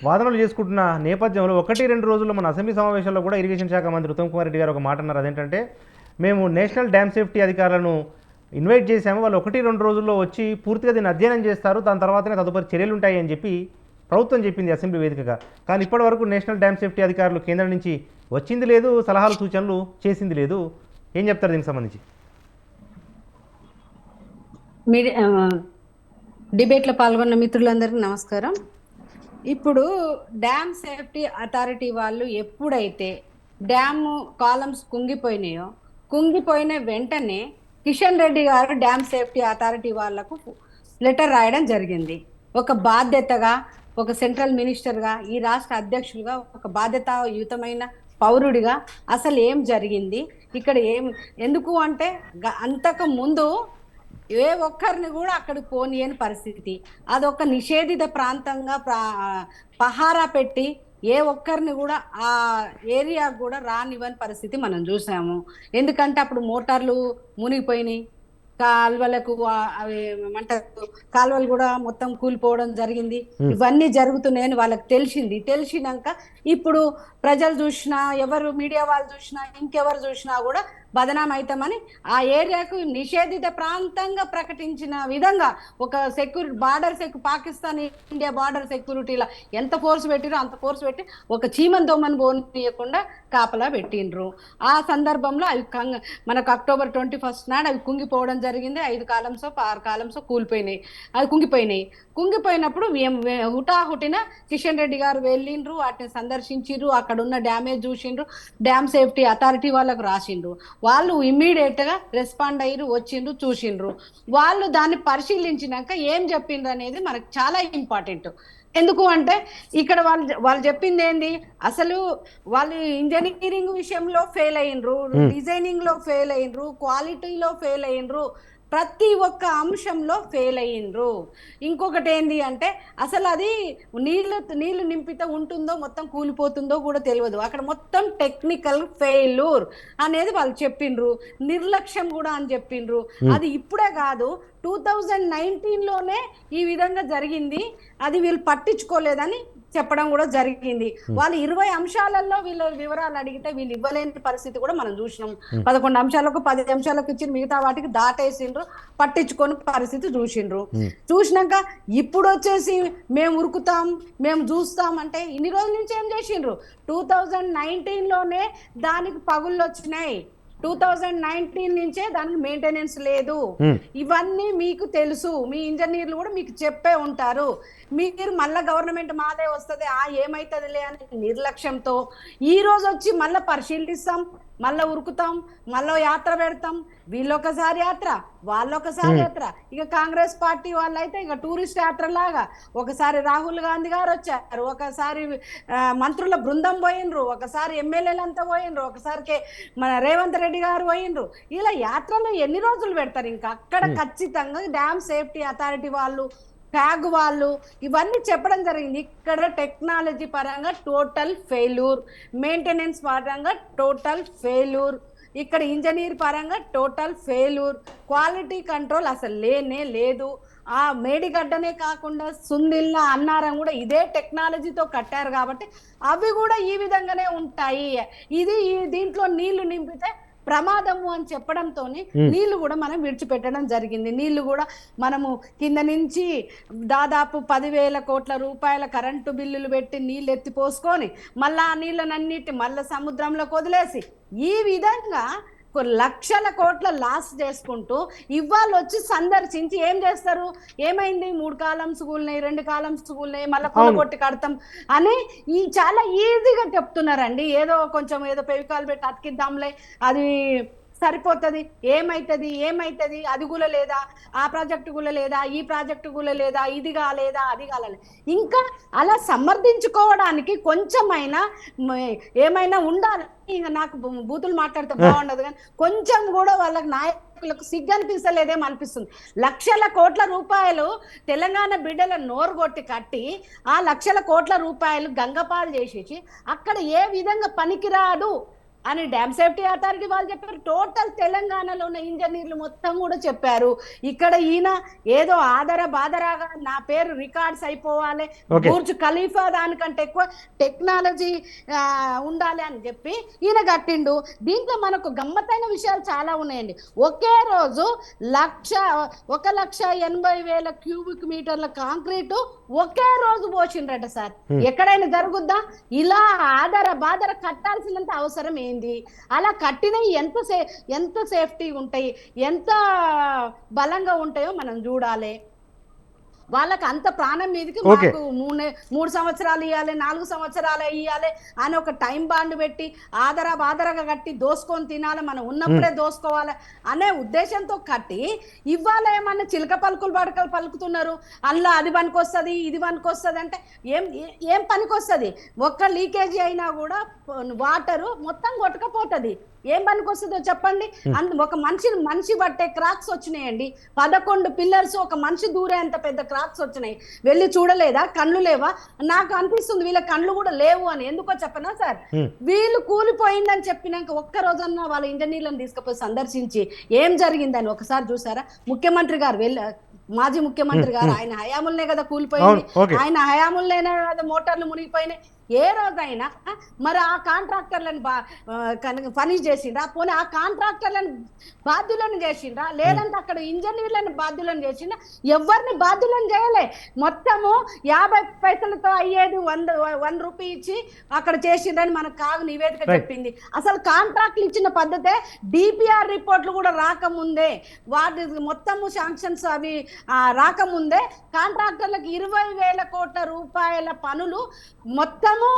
వాదనలు చేసుకుంటున్న నేపథ్యంలో 1-2 రోజుల్లో మన అసెంబ్లీ సమావేశంలో కూడా ఇరిగేషన్ శాఖ మంత్రి ఉత్తమ్ కుమార్ రెడ్డి గారు ఒక మాట అన్నారు. అదేంటంటే, మేము నేషనల్ డ్యామ్ సేఫ్టీ అధికారులను ఇన్వైట్ చేశాము, వాళ్ళు 1-2 రోజుల్లో వచ్చి పూర్తిగా దీన్ని అధ్యయనం చేస్తారు, దాని తర్వాతనే తదుపరి చర్యలు ఉంటాయి అని చెప్పి ప్రభుత్వం చెప్పింది అసెంబ్లీ వేదికగా. కానీ ఇప్పటి వరకు నేషనల్ డ్యామ్ సేఫ్టీ అధికారులు కేంద్రం నుంచి వచ్చింది లేదు, సలహాలు సూచనలు చేసింది లేదు. ఏం చెప్తారు దీనికి సంబంధించి?
డిబేట్లో పాల్గొన్న మిత్రులందరికీ నమస్కారం. ఇప్పుడు డ్యామ్ సేఫ్టీ అథారిటీ వాళ్ళు ఎప్పుడైతే డ్యాము కాలమ్స్ కుంగిపోయిన వెంటనే కిషన్ రెడ్డి గారు డ్యామ్ సేఫ్టీ అథారిటీ వాళ్లకు లెటర్ రాయడం జరిగింది. ఒక బాధ్యతగా, ఒక సెంట్రల్ మినిస్టర్గా, ఈ రాష్ట్ర అధ్యక్షులుగా, ఒక బాధ్యతాయుతమైన పౌరుడిగా అసలు ఏం జరిగింది ఇక్కడ, ఎందుకు అంటే అంతకు ముందు ఏ ఒక్కరిని కూడా అక్కడికి పోనీయని పరిస్థితి, అదొక నిషేధిత ప్రాంతంగా పహారా పెట్టి ఏ ఒక్కరిని కూడా ఆ ఏరియా కూడా రానివ్వని పరిస్థితి మనం చూసాము. ఎందుకంటే అప్పుడు మోటార్లు మునిగిపోయినాయి, కాలువలకు అవి ఏమంటారు, కాలువలు కూడా మొత్తం కూలిపోవడం జరిగింది. ఇవన్నీ జరుగుతున్నాయని వాళ్ళకి తెలిసినాక ఇప్పుడు ప్రజలు చూసినా, ఎవరు మీడియా వాళ్ళు చూసినా, ఇంకెవరు చూసినా కూడా బదనాం అవుతామని ఆ ఏరియాకు నిషేధిత ప్రాంతంగా ప్రకటించిన విధంగా ఒక పాకిస్తాన్ ఇండియా బార్డర్ సెక్యూరిటీలో ఎంత ఫోర్స్ పెట్టిరో అంత ఫోర్స్ పెట్టి ఒక చీమన్ దొమ్మని పోనీయకుండా కాపలా పెట్టిండ్రు. ఆ సందర్భంలో అవి మనకు October 21 నాడు అవి కుంగిపోవడం జరిగింది. 5 కాలమ్స్ 6 కాలమ్స్ కూలిపోయినాయి. అవి కుంగిపోయినప్పుడు హుటాహుటిన కిషన్ రెడ్డి గారు వెళ్ళిండ్రు, వాటిని సందర్శించిండ్రు, అక్కడ ఉన్న డ్యామేజ్ చూసిండ్రు, డ్యామ్ సేఫ్టీ అథారిటీ వాళ్ళకు రాసిండ్రు. వాళ్ళు ఇమ్మీడియట్ గా రెస్పాండ్ అయ్యారు, వచ్చిండ్రు, చూసిండ్రు. వాళ్ళు దాన్ని పరిశీలించినాక ఏం చెప్పిండ్రు అనేది మనకు చాలా ఇంపార్టెంట్. ఎందుకు అంటే ఇక్కడ వాళ్ళు చెప్పింది ఏంది, అసలు వాళ్ళు ఇంజనీరింగ్ విషయంలో ఫెయిల్ అయ్యిండ్రు, డిజైనింగ్ లో ఫెయిల్ అయ్యిండ్రు, క్వాలిటీలో ఫెయిల్ అయ్యిండ్రు, ప్రతి ఒక్క అంశంలో ఫెయిల్ అయ్యిండ్రు. ఇంకొకటి ఏంది అంటే అసలు అది నీళ్లు నింపితే ఉంటుందో మొత్తం కూలిపోతుందో కూడా తెలియదు. అక్కడ మొత్తం టెక్నికల్ ఫెయిల్యూర్ అనేది వాళ్ళు చెప్పిండ్రు. నిర్లక్ష్యం కూడా అని చెప్పిండ్రు. అది ఇప్పుడే కాదు, 2019లోనే ఈ విధంగా జరిగింది, అది వీళ్ళు పట్టించుకోలేదని చెప్పడం కూడా జరిగింది. వాళ్ళు 20 అంశాలలో వీళ్ళ వివరాలు అడిగితే వీళ్ళు ఇవ్వలేని పరిస్థితి కూడా మనం చూసినాం. 11 అంశాలకు 10 అంశాలకు ఇచ్చి మిగతా వాటికి దాటేసిండ్రు, పట్టించుకొని పరిస్థితి చూసిండ్రు. చూసినాక ఇప్పుడు వచ్చేసి మేము ఉరుకుతాం, మేము చూస్తాం అంటే ఇన్ని రోజుల నుంచి ఏం చేసిండ్రు? 2019లోనే దానికి పగుళ్ళు వచ్చినాయి. 2019 నుంచే దానికి మెయింటెనెన్స్ లేదు. ఇవన్నీ మీకు తెలుసు, మీ ఇంజనీర్లు కూడా మీకు చెప్పే ఉంటారు. మీరు మళ్ళా గవర్నమెంట్ మాదే వస్తుంది, ఏమైతుందిలే అని నిర్లక్ష్యంతో ఈ రోజు వచ్చి మళ్ళీ పరిశీలిస్తాం, మళ్ళీ ఉరుకుతాం, మళ్ళీ యాత్ర పెడతాం. వీళ్ళొకసారి యాత్ర, వాళ్ళొకసారి యాత్ర. ఇక కాంగ్రెస్ పార్టీ వాళ్ళైతే ఇక టూరిస్ట్ యాత్ర లాగా ఒకసారి రాహుల్ గాంధీ గారు వచ్చారు, ఒకసారి మంత్రుల బృందం పోయినరు, ఒకసారి ఎమ్మెల్యేలంతా పోయినరు, ఒకసారికి మన రేవంత్ రెడ్డి గారు పోయినరు. ఇలా యాత్రలు ఎన్ని రోజులు పెడతారు? ఇంకా అక్కడ ఖచ్చితంగా డ్యామ్ సేఫ్టీ అథారిటీ వాళ్ళు, ట్యాగ్ వాళ్ళు ఇవన్నీ చెప్పడం జరిగింది. ఇక్కడ టెక్నాలజీ పరంగా టోటల్ ఫెయిల్యూర్, మెయింటెనెన్స్ పరంగా టోటల్ ఫెయిల్యూర్, ఇక్కడ ఇంజనీర్ పరంగా టోటల్ ఫెయిల్యూర్, క్వాలిటీ కంట్రోల్ అసలు లేనే లేదు. ఆ మేడిగడ్డనే కాకుండా సుందిల్లా అన్నారం కూడా ఇదే టెక్నాలజీతో కట్టారు కాబట్టి అవి కూడా ఈ విధంగానే ఉంటాయి. దీంట్లో నీళ్లు నింపితే ప్రమాదము అని చెప్పడంతో నీళ్లు కూడా మనం విడిచిపెట్టడం జరిగింది. నీళ్లు కూడా మనము కింద నుంచి దాదాపు 10,000 కోట్ల రూపాయల కరెంటు బిల్లులు పెట్టి నీళ్ళు ఎత్తిపోసుకొని మళ్ళీ ఆ నీళ్ళనన్నిటి మళ్ళీ సముద్రంలోకి వదిలేసి ఈ విధంగా లక్షల కోట్ల లాస్ చేసుకుంటూ ఇవాళ వచ్చి సందర్శించి ఏం చేస్తారు? ఏమైంది? 3 కాలమ్స్ కూలినాయి, 2 కాలమ్స్ కూలినాయి, మళ్ళీ కొట్టి కడతాం అని చాలా ఈజీగా చెప్తున్నారండి. ఏదో కొంచెం ఏదో పెవికాలు పెట్టి అతికిద్దాంలే, అది సరిపోతుంది, ఏమైతుంది, అది కూడా లేదా, ఆ ప్రాజెక్టు కూడా లేదా, ఈ ప్రాజెక్టు కూడా లేదా, ఇది కాలేదా, అది కాలేదు. ఇంకా అలా సమర్థించుకోవడానికి కొంచెమైనా ఏమైనా ఉండాలి. ఇంకా నాకు బూతులు మాట్లాడితే బాగుండదు కానీ కొంచెం కూడా వాళ్ళకి నాయకులకు సిగ్గు అనిపిస్తలేదేమో అనిపిస్తుంది. లక్షల కోట్ల రూపాయలు తెలంగాణ బిడ్డల నోరు కొట్టి కట్టి ఆ లక్షల కోట్ల రూపాయలు గంగపాలు చేసేసి అక్కడ ఏ విధంగా పనికిరాదు అని డ్యామ్ సేఫ్టీ అథారిటీ వాళ్ళు చెప్పారు. టోటల్ తెలంగాణలో ఉన్న ఇంజనీర్లు మొత్తం కూడా చెప్పారు. ఇక్కడ ఈయన ఏదో బాదరాగా నా పేరు రికార్డ్స్ అయిపోవాలి, బుర్జ్ ఖలీఫా దానికంటే ఎక్కువ టెక్నాలజీ ఉండాలి అని చెప్పి ఈయన కట్టిండు. దీంట్లో మనకు గమ్మత్తైన విషయాలు చాలా ఉన్నాయండి. ఒకే రోజు 1,80,000 క్యూబిక్ మీటర్ల కాంక్రీటు ఒకే రోజు పోసిండ్రట సార్. ఎక్కడైనా జరుగుద్దా? ఇలా బాదర కట్టాల్సినంత అవసరం ఏంది? అలా కట్టినవి ఎంత సేఫ్టీ ఉంటాయి, ఎంత బలంగా ఉంటాయో మనం చూడాలి. వాళ్ళకి అంత ప్రాణం మీదకి మాకు 3 సంవత్సరాలు ఇవ్వాలి, 4 సంవత్సరాలు ఇవ్వాలి అని ఒక టైం బాండ్ పెట్టి బాదరగా కట్టి దోసుకొని తినాలి, మనం ఉన్నప్పుడే దోసుకోవాలి అనే ఉద్దేశంతో కట్టి ఇవాళ ఏమన్నా చిలక పలుకులు పలుకుతున్నారు. అలా అది పనికొస్తుంది, ఇది పనికొస్తుంది అంటే ఏం పనికొస్తుంది? ఒక్క లీకేజీ అయినా కూడా వాటరు మొత్తం కొట్టుకపోతుంది. ఏం పనికొస్తుందో చెప్పండి. ఒక మనిషి పట్టే క్రాక్స్ వచ్చినాయండి. 11 పిల్లర్స్ ఒక మనిషి దూరేంత పెద్ద క్రాక్స్ వచ్చినాయి. వెళ్ళి చూడలేదా? కళ్ళు లేవా? నాకు అనిపిస్తుంది వీళ్ళ కళ్ళు కూడా లేవు అని. ఎందుకో చెప్పనా సార్, వీళ్ళు కూలిపోయిందని చెప్పినాక ఒక్క రోజన్నా వాళ్ళ ఇంజనీర్లను తీసుకుపోయి సందర్శించి ఏం జరిగిందని ఒకసారి చూసారా? ముఖ్యమంత్రి గారు మాజీ ముఖ్యమంత్రి గారు ఆయన హయాములనే కదా కూలిపోయింది, ఆయన హయాములనే కదా మోటార్లు మునిగిపోయినాయి. ఏ రోజైనా మరి ఆ కాంట్రాక్టర్లను పనిష్ చేసిండ్రా, పోనీ ఆ కాంట్రాక్టర్లను బాధ్యులను చేసిండ్రా, లేదంటే అక్కడ ఇంజనీర్లను బాధ్యులను చేసిండ్రా? ఎవరిని బాధ్యులను చేయలే. మొత్తము 50 పైసలతో అయ్యేది 1 రూపీ ఇచ్చి అక్కడ చేసిండ్రని మనకు కాగు నివేదిక చెప్పింది. అసలు కాంట్రాక్ట్లు ఇచ్చిన పద్ధతే డిపిఆర్ రిపోర్ట్లు కూడా రాకముందే, వాటి మొత్తము శాంక్షన్స్ అవి రాకముందే కాంట్రాక్టర్లకు 20,000 కోట్ల రూపాయల పనులు మొత్తము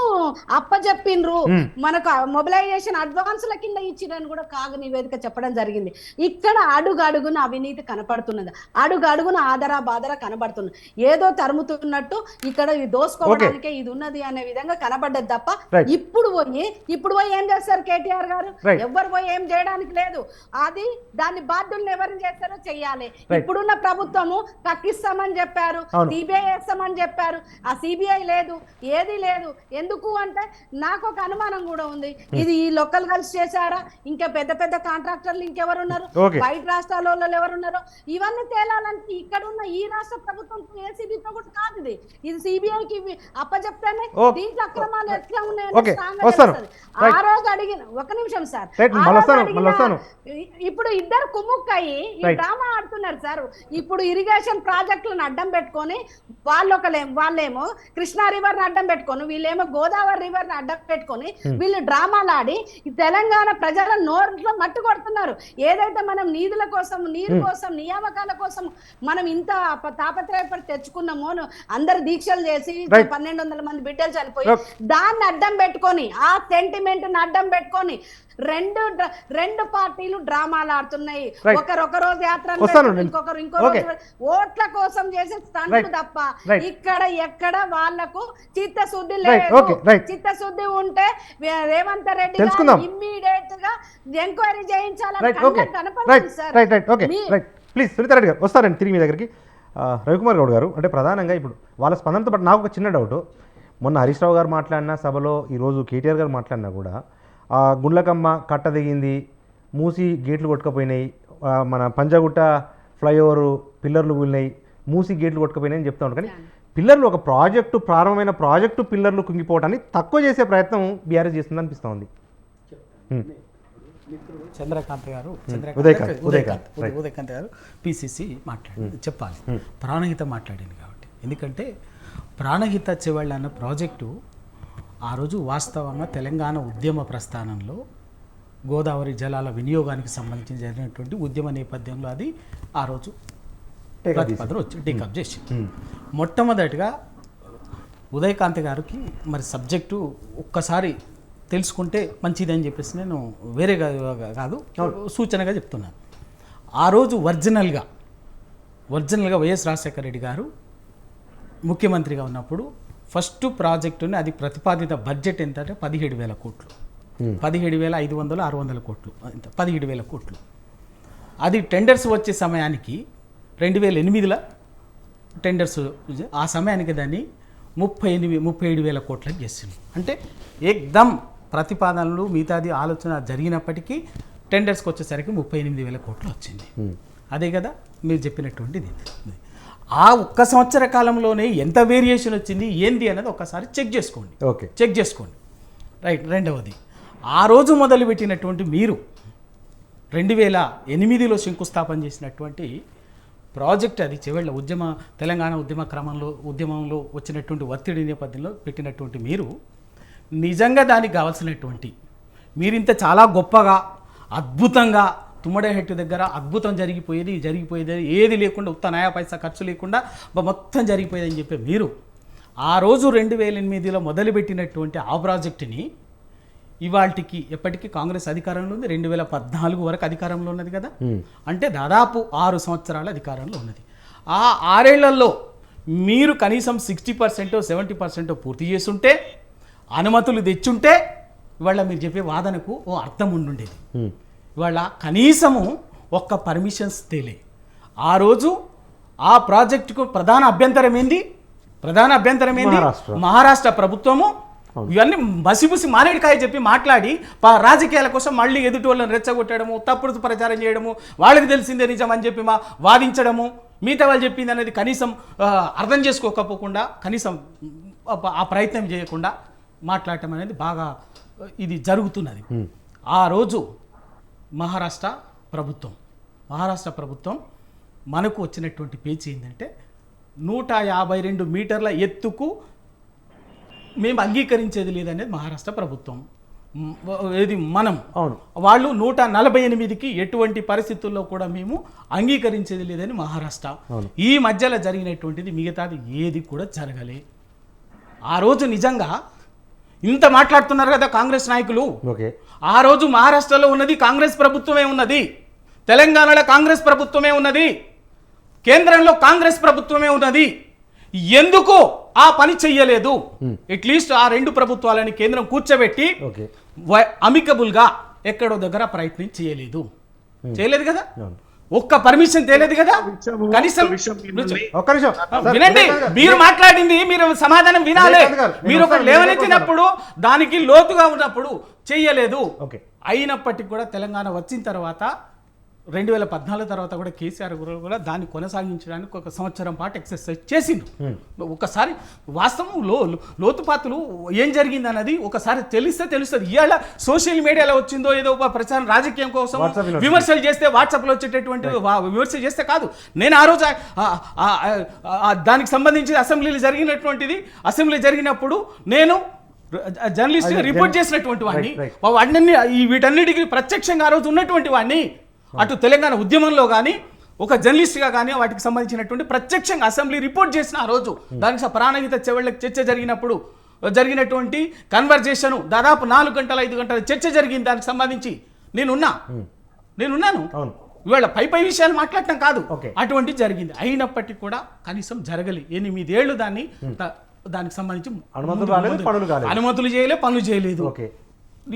అప్పచెప్పిండ్రు. మనకు మొబిలైజేషన్ అడ్వాన్సుల కింద ఇచ్చిరని కూడా కాగు నివేదిక చెప్పడం జరిగింది. ఇక్కడ అడుగడుగున అవినీతి కనపడుతున్నది, అడుగడుగున ఆదరా బాదరా కనబడుతున్నది. ఏదో తరుముతున్నట్టు ఇక్కడ దోసుకోవడానికే ఇది ఉన్నది అనే విధంగా కనబడ్డది తప్ప ఇప్పుడు పోయి ఏం చేస్తారు కేటీఆర్ గారు? ఎవరు పోయి ఏం చేయడానికి లేదు. అది దాన్ని బాధ్యులను ఎవరిని చేస్తారో చెయ్యాలి. ఇప్పుడున్న ప్రభుత్వము కక్కిస్తామని చెప్పారు, సిబిఐ వేస్తామని చెప్పారు. ఆ సిబిఐ లేదు, ఏది లేదు. ఎందుకు అంటే నాకు ఒక అనుమానం కూడా ఉంది, ఇది ఈ లోకల్ గర్ల్స్ చేశారా, ఇంకా పెద్ద పెద్ద కాంట్రాక్టర్లు ఇంకెవరు ఉన్నారు, బయట రాష్ట్రాల వాళ్ళు ఎవరున్నారో ఇవన్నీ తేలాలంటే ఇక్కడ ఉన్న ఈ రాష్ట్ర ప్రభుత్వం ఏసీబీతో కూడా కాదు. ఇది సిబిఐకి అప్పచెప్తేనే దీంట్లో అక్రమాలు ఎట్లా ఉన్నాయని ఆ రోజు అడిగిన. ఒక నిమిషం సార్, ఇప్పుడు ఇద్దరు కుమ్ముక్కయ్యి ఈ డ్రామా ఆడుతున్నారు సార్. ఇప్పుడు ఇరిగేషన్ ప్రాజెక్టులను అడ్డం పెట్టుకొని వాళ్ళేమో కృష్ణా రివర్ ని అడ్డం పెట్టుకొని, వీళ్ళేమో గోదావరి రివర్ ని అడ్డం పెట్టుకొని వీళ్ళు డ్రామాలు ఆడి తెలంగాణ ప్రజల నోట్లో మట్టు కొడుతున్నారు. ఏదైతే మనం నీధుల కోసం, నీరు కోసం, నియామకాల కోసం మనం ఇంత తాపత్రయపడి తెచ్చుకున్నామో, అందరు దీక్షలు చేసి 1200 మంది బిడ్డలు చనిపోయి దాన్ని అడ్డం పెట్టుకొని, ఆ సెంటిమెంట్ ని అడ్డం పెట్టుకొని రెండు పార్టీలు డ్రామాలు ఆడుతున్నాయి. ఒకరు రోజు యాత్ర, ఇంకొకరు రోజు ఓట్ల కోసం చేసే స్టంట్ తప్ప ఇక్కడ ఎక్కడ వాళ్లకు చిత్తశుద్ధి లేదు. చిత్తశుద్ధి ఉంటే రేవంత్ రెడ్డి ఇమ్మీడియట్ గా ఎంక్వైరీ చేయించాలని కనపడాలి సార్.
ప్లీజ్ సునీత రెడ్డి గారు వస్తారండి తిరిగి మీ దగ్గరికి. రవికుమార్ గౌడ్ గారు, అంటే ప్రధానంగా ఇప్పుడు వాళ్ళ స్పందనతో పాటు నాకు ఒక చిన్న డౌట్. మొన్న హరీష్ రావు గారు మాట్లాడిన సభలో ఈరోజు కేటీఆర్ గారు మాట్లాడినా కూడా గుండ్లకమ్మ కట్ట దిగింది, మూసి గేట్లు కొట్టుకుపోయినాయి, మన పంజాగుట్ట ఫ్లైఓవర్ పిల్లర్లు కూలినాయి, మూసి గేట్లు కొట్టుకుపోయినాయి అని చెప్తా ఉంటారు. కానీ పిల్లర్లు ఒక ప్రారంభమైన ప్రాజెక్టు పిల్లర్లు కుంగిపోవటాన్ని తక్కువ చేసే ప్రయత్నం బీఆర్ఎస్ చేస్తుంది అనిపిస్తూ ఉంది.
చంద్రకాంత్ గారు ఉదయకాంత్ గారు పిసిసి మాట్లాడింది చెప్పాలి, ప్రాణహిత మాట్లాడింది కాబట్టి. ఎందుకంటే ప్రాణహిత చెవళ్ళ అన్న ప్రాజెక్టు ఆ రోజు వాస్తవంగా తెలంగాణ ఉద్యమ ప్రస్థానంలో గోదావరి జలాల వినియోగానికి సంబంధించి జరిగినటువంటి ఉద్యమ నేపథ్యంలో అది ఆ రోజు ప్రతిపాదన వచ్చి టేకప్ చేసి మొట్టమొదటిగా ఉదయకాంత్ గారికి మరి సబ్జెక్టు ఒక్కసారి తెలుసుకుంటే మంచిది అని చెప్పేసి నేను వేరే కాదు సూచనగా చెప్తున్నాను. ఆ రోజు ఒరిజినల్గా వైఎస్ రాజశేఖర రెడ్డి గారు ముఖ్యమంత్రిగా ఉన్నప్పుడు ఫస్ట్ ప్రాజెక్టుని, అది ప్రతిపాదిత బడ్జెట్ ఎంత అంటే 17,000 కోట్లు, 17,500 600 కోట్లు, 17,000 కోట్లు. అది టెండర్స్ వచ్చే సమయానికి 2008లో టెండర్స్, ఆ సమయానికి దాన్ని 37,000 కోట్లకు చేసింది. అంటే ఏకదమ్ ప్రతిపాదనలు మిగతాది ఆలోచన జరిగినప్పటికీ టెండర్స్కి వచ్చేసరికి 38,000 కోట్లు వచ్చింది. అదే కదా మీరు చెప్పినటువంటిది. ఆ ఒక్క సంవత్సర కాలంలోనే ఎంత వేరియేషన్ వచ్చింది ఏంది అనేది ఒక్కసారి చెక్ చేసుకోండి. రైట్. రెండవది, ఆ రోజు మొదలుపెట్టినటువంటి మీరు 2008లో శంకుస్థాపన చేసినటువంటి ప్రాజెక్ట్, అది చివరిలో తెలంగాణ ఉద్యమంలో వచ్చినటువంటి ఒత్తిడి నేపథ్యంలో పెట్టినటువంటి మీరు నిజంగా దానికి కావాల్సినటువంటి మీరింత చాలా గొప్పగా అద్భుతంగా తుమ్మడేహెట్టు దగ్గర అద్భుతం జరిగిపోయేది ఏది లేకుండా, ఉత్త నయా పైసా ఖర్చు లేకుండా మొత్తం జరిగిపోయేది అని చెప్పి మీరు ఆ రోజు 2008లో మొదలుపెట్టినటువంటి ఆ ప్రాజెక్టుని ఇవాళకి ఎప్పటికీ కాంగ్రెస్ అధికారంలో ఉంది. 2014 వరకు అధికారంలో ఉన్నది కదా. అంటే దాదాపు 6 సంవత్సరాల అధికారంలో ఉన్నది. ఆ 6 ఏళ్లలో మీరు కనీసం 60% 70% పూర్తి చేస్తుంటే, అనుమతులు తెచ్చుంటే ఇవాళ మీరు చెప్పే వాదనకు ఓ అర్థం ఉండుండేది. ఇవాళ కనీసము ఒక్క పర్మిషన్స్ తేలే. ఆ రోజు ఆ ప్రాజెక్టుకు ప్రధాన అభ్యంతరం ఏంది? మహారాష్ట్ర ప్రభుత్వము ఇవన్నీ బసిబుసి మారేడుకాయ చెప్పి మాట్లాడి రాజకీయాల కోసం మళ్ళీ ఎదుటి వాళ్ళని రెచ్చగొట్టడము, తప్పుడు ప్రచారం చేయడము, వాళ్ళకి తెలిసిందే నిజం అని చెప్పి వాదించడము, మిగతా వాళ్ళు చెప్పింది అనేది కనీసం అర్థం చేసుకోకపోకుండా, కనీసం ఆ ప్రయత్నం చేయకుండా మాట్లాడటం అనేది బాగా ఇది జరుగుతున్నది. ఆ రోజు మహారాష్ట్ర ప్రభుత్వం మనకు వచ్చినటువంటి పేచీ ఏంటంటే 152 మీటర్ల ఎత్తుకు మేము అంగీకరించేది లేదనేది మహారాష్ట్ర ప్రభుత్వం. ఏది మనం
అవును,
వాళ్ళు 148కి ఎటువంటి పరిస్థితుల్లో కూడా మేము అంగీకరించేది లేదని మహారాష్ట్ర. ఈ మధ్యలో జరిగినటువంటిది మిగతాది ఏది కూడా జరగలే. ఆ రోజు నిజంగా ఇంత మాట్లాడుతున్నారు కదా కాంగ్రెస్ నాయకులు.
ఓకే,
ఆ రోజు మహారాష్ట్రలో ఉన్నది కాంగ్రెస్ ప్రభుత్వమే ఉన్నది, తెలంగాణలో కాంగ్రెస్ ప్రభుత్వమే ఉన్నది, కేంద్రంలో కాంగ్రెస్ ప్రభుత్వమే ఉన్నది. ఎందుకు ఆ పని చెయ్యలేదు? అట్లీస్ట్ ఆ రెండు ప్రభుత్వాలని కేంద్రం కూర్చోబెట్టి అమికబుల్గా ఎక్కడో దగ్గర ప్రయత్నం చేయలేదు కదా, ఒక్క పర్మిషన్ తేలేదు కదా. కనీసం వినండి, మీరు మాట్లాడింది మీరు సమాధానం వినాలి. మీరు ఒక లేవనెత్తినప్పుడు దానికి లోతుగా ఉన్నప్పుడు చెయ్యలేదు. అయినప్పటికీ కూడా తెలంగాణ వచ్చిన తర్వాత 2014 తర్వాత కూడా కేసీఆర్ కూడా దాన్ని కొనసాగించడానికి 1 సంవత్సరం పాటు ఎక్సర్సైజ్ చేసిండు. ఒకసారి వాస్తవం లోతుపాతులు ఏం జరిగింది అన్నది ఒకసారి తెలుస్తుంది. ఇవాళ సోషల్ మీడియాలో వచ్చిందో ఏదో ప్రచారం రాజకీయం కోసం విమర్శలు చేస్తే వాట్సాప్లో వచ్చేటటువంటి విమర్శలు చేస్తే కాదు. నేను ఆ రోజు దానికి సంబంధించి అసెంబ్లీలో జరిగినప్పుడు నేను జర్నలిస్ట్ రిపోర్ట్ చేసినటువంటి వాడిని వీటన్నిటికీ ప్రత్యక్షంగా ఆ రోజు ఉన్నటువంటి వాడిని, అటు తెలంగాణ ఉద్యమంలో కానీ ఒక జర్నలిస్ట్గా కానీ వాటికి సంబంధించినటువంటి ప్రత్యక్షంగా అసెంబ్లీ రిపోర్ట్ చేసిన ఆ రోజు దానికి ప్రాణహిత చెవుళ్ళకి చర్చ జరిగినప్పుడు జరిగినటువంటి కన్వర్జేషన్ దాదాపు 4 గంటల 5 గంటల చర్చ జరిగింది. దానికి సంబంధించి నేనున్నాను. ఇవాళ పై విషయాలు మాట్లాడటం కాదు, అటువంటి జరిగింది. అయినప్పటికీ కూడా కనీసం జరగలేదు. 8 ఏళ్ళు దానికి సంబంధించి అనుమతులు చేయలేదు, పనులు చేయలేదు.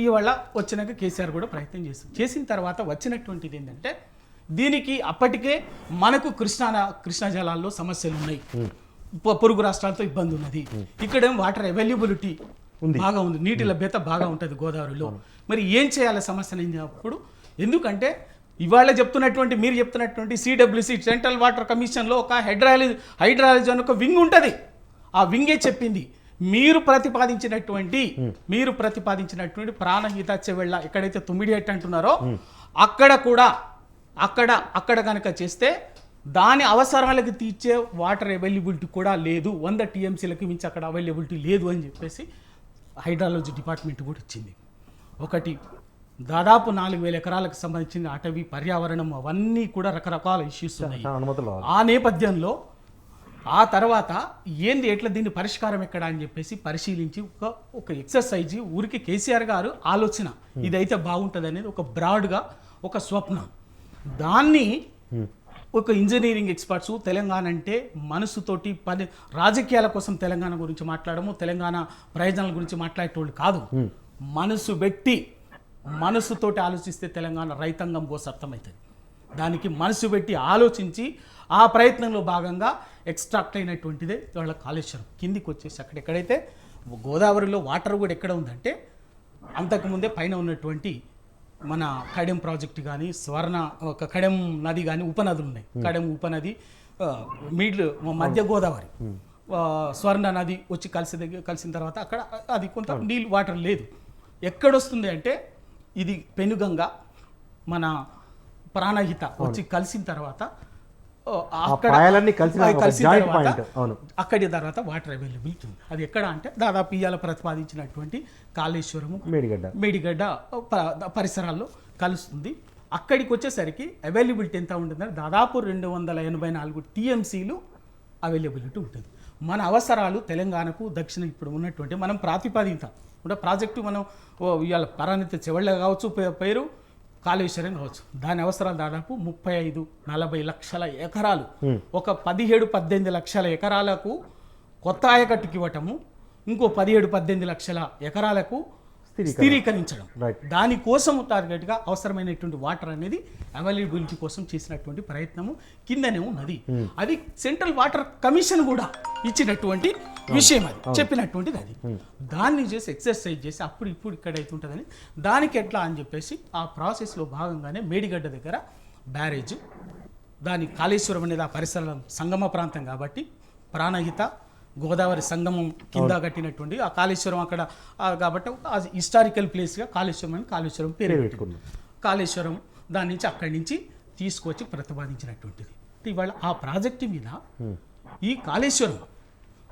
ఇవాళ వచ్చినాక కేసీఆర్ కూడా ప్రయత్నం చేసిన తర్వాత వచ్చినటువంటిది ఏంటంటే దీనికి అప్పటికే మనకు కృష్ణా జలాల్లో సమస్యలు ఉన్నాయి, పొరుగు రాష్ట్రాలతో ఇబ్బంది ఉన్నది. ఇక్కడేం వాటర్ అవైలబిలిటీ బాగా ఉంది, నీటి లభ్యత బాగా ఉంటుంది గోదావరిలో. మరి ఏం చేయాలి సమస్య అప్పుడు? ఎందుకంటే ఇవాళ మీరు చెప్తున్నటువంటి సిడబ్ల్యూసి సెంట్రల్ వాటర్ కమిషన్లో ఒక హైడ్రాలజీ అని ఒక వింగ్ ఉంటుంది. ఆ వింగే చెప్పింది మీరు ప్రతిపాదించినటువంటి ప్రాణహిత చెవెళ్ళ ఎక్కడైతే 9 అంటున్నారో అక్కడ కనుక చేస్తే దాని అవసరాలకు తీర్చే వాటర్ అవైలబిలిటీ కూడా లేదు, 100 TMCలకు మించి అక్కడ అవైలబిలిటీ లేదు అని చెప్పేసి హైడ్రాలజీ డిపార్ట్మెంట్ కూడా ఇచ్చింది. ఒకటి దాదాపు 4,000 ఎకరాలకు సంబంధించిన అటవీ పర్యావరణం అవన్నీ కూడా రకరకాల ఇష్యూస్ ఉన్నాయి. ఆ నేపథ్యంలో ఆ తర్వాత ఎట్లా దీన్ని పరిష్కారం ఎక్కడ అని చెప్పేసి పరిశీలించి ఒక ఎక్సర్సైజ్ ఊరికి కేసీఆర్ గారు ఆలోచన ఇదైతే బాగుంటుంది అనేది ఒక బ్రాడ్గా ఒక స్వప్నం. దాన్ని ఒక ఇంజనీరింగ్ ఎక్స్పర్ట్స్ తెలంగాణ అంటే మనసుతోటి రాజకీయాల కోసం తెలంగాణ గురించి మాట్లాడము, తెలంగాణ ప్రయోజనాల గురించి మాట్లాడేటోళ్ళు కాదు, మనసుతోటి ఆలోచిస్తే తెలంగాణ రైతాంగం కోసం అర్థమవుతుంది. దానికి మనసు పెట్టి ఆలోచించి ఆ ప్రయత్నంలో భాగంగా ఎక్స్ట్రాక్ట్ అయినటువంటిదే వాళ్ళ కాళేశ్వరం కిందికి వచ్చేసి ఎక్కడైతే గోదావరిలో వాటర్ కూడా ఎక్కడ ఉందంటే అంతకుముందే పైన ఉన్నటువంటి మన కడెం ప్రాజెక్ట్ కానీ కడెం నది కానీ ఉపనదులు ఉన్నాయి. కడెం ఉపనది మధ్య గోదావరి స్వర్ణ నది వచ్చి కలిసిన తర్వాత అక్కడ అది కొంత నీళ్ళు వాటర్ లేదు. ఎక్కడొస్తుంది అంటే ఇది పెనుగంగా మన ప్రాణహిత వచ్చి కలిసిన తర్వాత అక్కడి తర్వాత వాటర్ అవైలబిలిటీ ఉంది. అది ఎక్కడ అంటే దాదాపు ఇవాళ ప్రతిపాదించినటువంటి కాళేశ్వరము మేడిగడ్డ పరిసరాల్లో కలుస్తుంది. అక్కడికి వచ్చేసరికి అవైలబిలిటీ ఎంత ఉంటుందంటే దాదాపు 284 TMCలు అవైలబిలిటీ ఉంటుంది. మన అవసరాలు తెలంగాణకు దక్షిణ ఇప్పుడు ఉన్నటువంటి మనం ప్రాజెక్టు మనం ఇవాళ ప్రాణహిత చెవెళ్ళ కావచ్చు, పేరు కాళేశ్వరం కావచ్చు, దాని అవసరాలు దాదాపు 35-40 లక్షల ఎకరాలు, ఒక 17-18 లక్షల ఎకరాలకు కొత్త ఆయకట్టుకి ఇవ్వటము, ఇంకో 17-18 లక్షల ఎకరాలకు స్థిరీకరించడం. దానికోసం టార్గెట్గా అవసరమైనటువంటి వాటర్ అనేది అవైలబిలిటీ కోసం చేసినటువంటి ప్రయత్నము కిందనే ఉన్నది. అది సెంట్రల్ వాటర్ కమిషన్ కూడా ఇచ్చినటువంటి విషయం, అది చెప్పినటువంటిది. అది దాన్ని చేసి ఎక్సర్సైజ్ చేసి అప్పుడు ఇక్కడ అవుతుంటుందని దానికి ఎట్లా అని చెప్పేసి ఆ ప్రాసెస్లో భాగంగానే మేడిగడ్డ దగ్గర బ్యారేజ్, దాని కాళేశ్వరం అనేది ఆ పరిసరాల సంగమ ప్రాంతం కాబట్టి ప్రాణహిత గోదావరి సంగమం కింద కట్టినటువంటి ఆ కాళేశ్వరం అక్కడ కాబట్టి హిస్టారికల్ ప్లేస్గా కాళేశ్వరం అని కాళేశ్వరం పేరు పెట్టుకున్నాం. కాళేశ్వరం దాని నుంచి అక్కడి నుంచి తీసుకొచ్చి ప్రతిపాదించినటువంటిది. ఇవాళ ఆ ప్రాజెక్టు మీద ఈ కాళేశ్వరం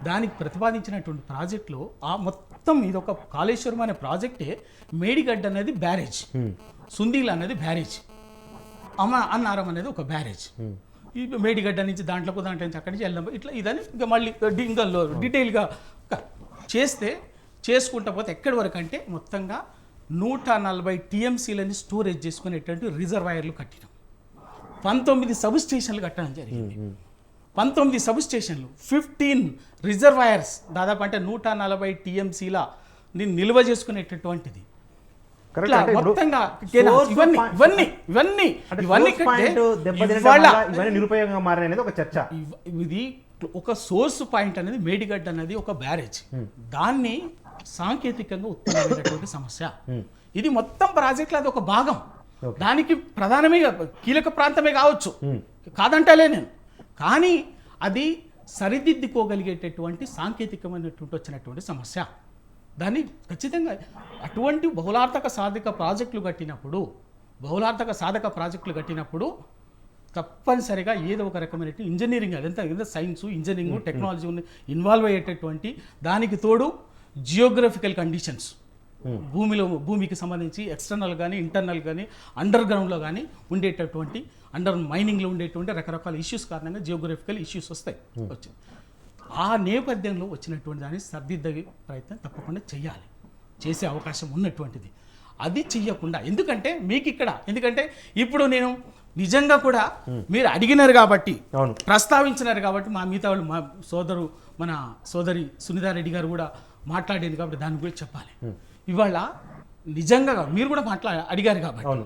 దానికి ప్రతిపాదించినటువంటి ప్రాజెక్టులో ఆ మొత్తం ఇది ఒక కాళేశ్వరం అనే ప్రాజెక్టే మేడిగడ్డ అనేది బ్యారేజ్, సుందీల్ అనేది బ్యారేజ్, అన్నారం అనేది ఒక బ్యారేజ్. ఈ మేడిగడ్డ నుంచి దాంట్లో నుంచి అక్కడి నుంచి వెళ్దాం ఇట్లా ఇదని ఇంకా మళ్ళీ ఇంకా డీటెయిల్గా చేసుకుంటా పోతే ఎక్కడి వరకు అంటే మొత్తంగా 140 TMCలని స్టోరేజ్ చేసుకునేటువంటి రిజర్వాయర్లు కట్టినాం. 19 సబ్ స్టేషన్లు కట్టడం జరిగింది. 19 సబ్ స్టేషన్లు, 15 రిజర్వాయర్స్, దాదాపు అంటే 140 TMCల నిల్వ చేసుకునేటటువంటిది. మొత్తంగా ఇది ఒక సోర్స్ పాయింట్ అనేది మేడిగడ్డ అనేది ఒక బ్యారేజ్, దాన్ని సాంకేతికంగా ఉత్పన్నమైనటువంటి సమస్య. ఇది మొత్తం ప్రాజెక్టులో అది ఒక భాగం, దానికి ప్రధానమే కీలక ప్రాంతమే కావచ్చు, కాదంటలే నేను. కానీ అది సరిదిద్దుకోగలిగేటటువంటి సాంకేతికమైనటువంటి వచ్చినటువంటి సమస్య. దాన్ని ఖచ్చితంగా అటువంటి బహుళార్థక సాధక ప్రాజెక్టులు కట్టినప్పుడు తప్పనిసరిగా ఏదో ఒక రకమైన ఇంజనీరింగ్, అదంతా సైన్స్, ఇంజనీరింగ్, టెక్నాలజీ ఇన్వాల్వ్ అయ్యేటటువంటి, దానికి తోడు జియోగ్రఫికల్ కండిషన్స్, భూమికి సంబంధించి ఎక్స్టర్నల్ కానీ ఇంటర్నల్ కానీ అండర్ గ్రౌండ్లో కానీ ఉండేటటువంటి, అండర్ మైనింగ్లో ఉండేటువంటి రకరకాల ఇష్యూస్ కారణంగా జియోగ్రఫికల్ ఇష్యూస్ వచ్చింది. ఆ నేపథ్యంలో వచ్చినటువంటి దాన్ని సర్దిద్దే ప్రయత్నం తప్పకుండా చేసే అవకాశం ఉన్నటువంటిది. అది చెయ్యకుండా ఎందుకంటే ఇప్పుడు నేను నిజంగా కూడా మీరు అడిగినారు కాబట్టి, ప్రస్తావించినారు కాబట్టి, మా మిగతా వాళ్ళు, మన సోదరి సునీతారెడ్డి గారు కూడా మాట్లాడేది కాబట్టి దాని గురించి చెప్పాలి. ఇవాళ నిజంగా మీరు కూడా అడిగారు కాబట్టి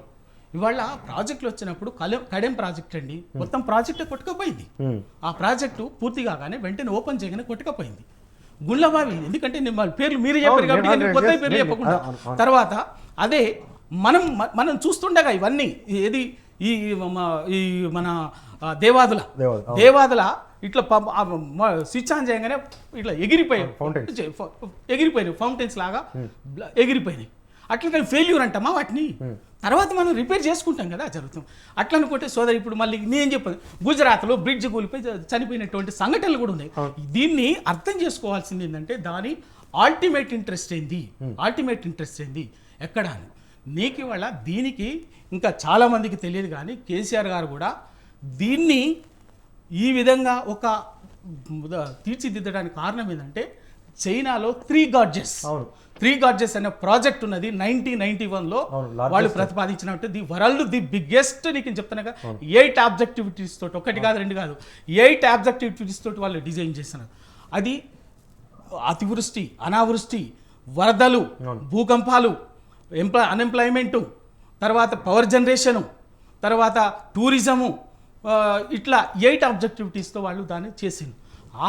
ఇవాళ ప్రాజెక్టులు వచ్చినప్పుడు కడెం ప్రాజెక్ట్ అండి, మొత్తం ప్రాజెక్టే కొట్టుకపోయింది. ఆ ప్రాజెక్టు పూర్తి కాగానే వెంటనే ఓపెన్ చేయగానే కొట్టుకపోయింది. గుండ్లబావి, ఎందుకంటే పేర్లు మీరు చెప్పారు కాబట్టి కొత్త పేర్లు చెప్పకుండా, తర్వాత అదే మనం చూస్తుండగా ఇవన్నీ ఏది ఈ మన దేవాదుల ఇట్లా స్విచ్ ఆన్ చేయగానే ఇట్లా ఎగిరిపోయినాయి ఫౌంటైన్స్ లాగా ఎగిరిపోయినాయి. అట్లా ఫెయిల్యూర్ అంటామా వాటిని, తర్వాత మనం రిపేర్ చేసుకుంటాం కదా, జరుగుతాం. అట్లా అనుకుంటే సోదరు ఇప్పుడు మళ్ళీ నేను చెప్పాను, గుజరాత్లో బ్రిడ్జ్ కూలిపోయి చనిపోయినటువంటి సంఘటనలు కూడా ఉన్నాయి. దీన్ని అర్థం చేసుకోవాల్సింది ఏంటంటే దాని అల్టిమేట్ ఇంట్రెస్ట్ ఏంది ఎక్కడ అని. నీకు ఇవాళ దీనికి ఇంకా చాలామందికి తెలియదు, కానీ కేసీఆర్ గారు కూడా దీన్ని ఈ విధంగా ఒక తీర్చిదిద్దడానికి కారణం ఏంటంటే చైనాలో 3 గార్జెస్ అనే ప్రాజెక్ట్ ఉన్నది 1991లో వాళ్ళు ప్రతిపాదించినట్టు ది వరల్డ్ ది బిగ్గెస్ట్, నీకు చెప్తున్నా 8 ఆబ్జెక్టివిటీస్ తోటి, 1 కాదు 2 కాదు 8 ఆబ్జెక్టివిటీస్ తోటి వాళ్ళు డిజైన్ చేస్తున్నారు. అది అతివృష్టి, అనావృష్టి, వరదలు, భూకంపాలు, అన్ఎంప్లాయ్మెంటు, తర్వాత పవర్ జనరేషను, తర్వాత టూరిజము, ఇట్లా 8 ఆబ్జెక్టివిటీస్తో వాళ్ళు దాన్ని చేసింది.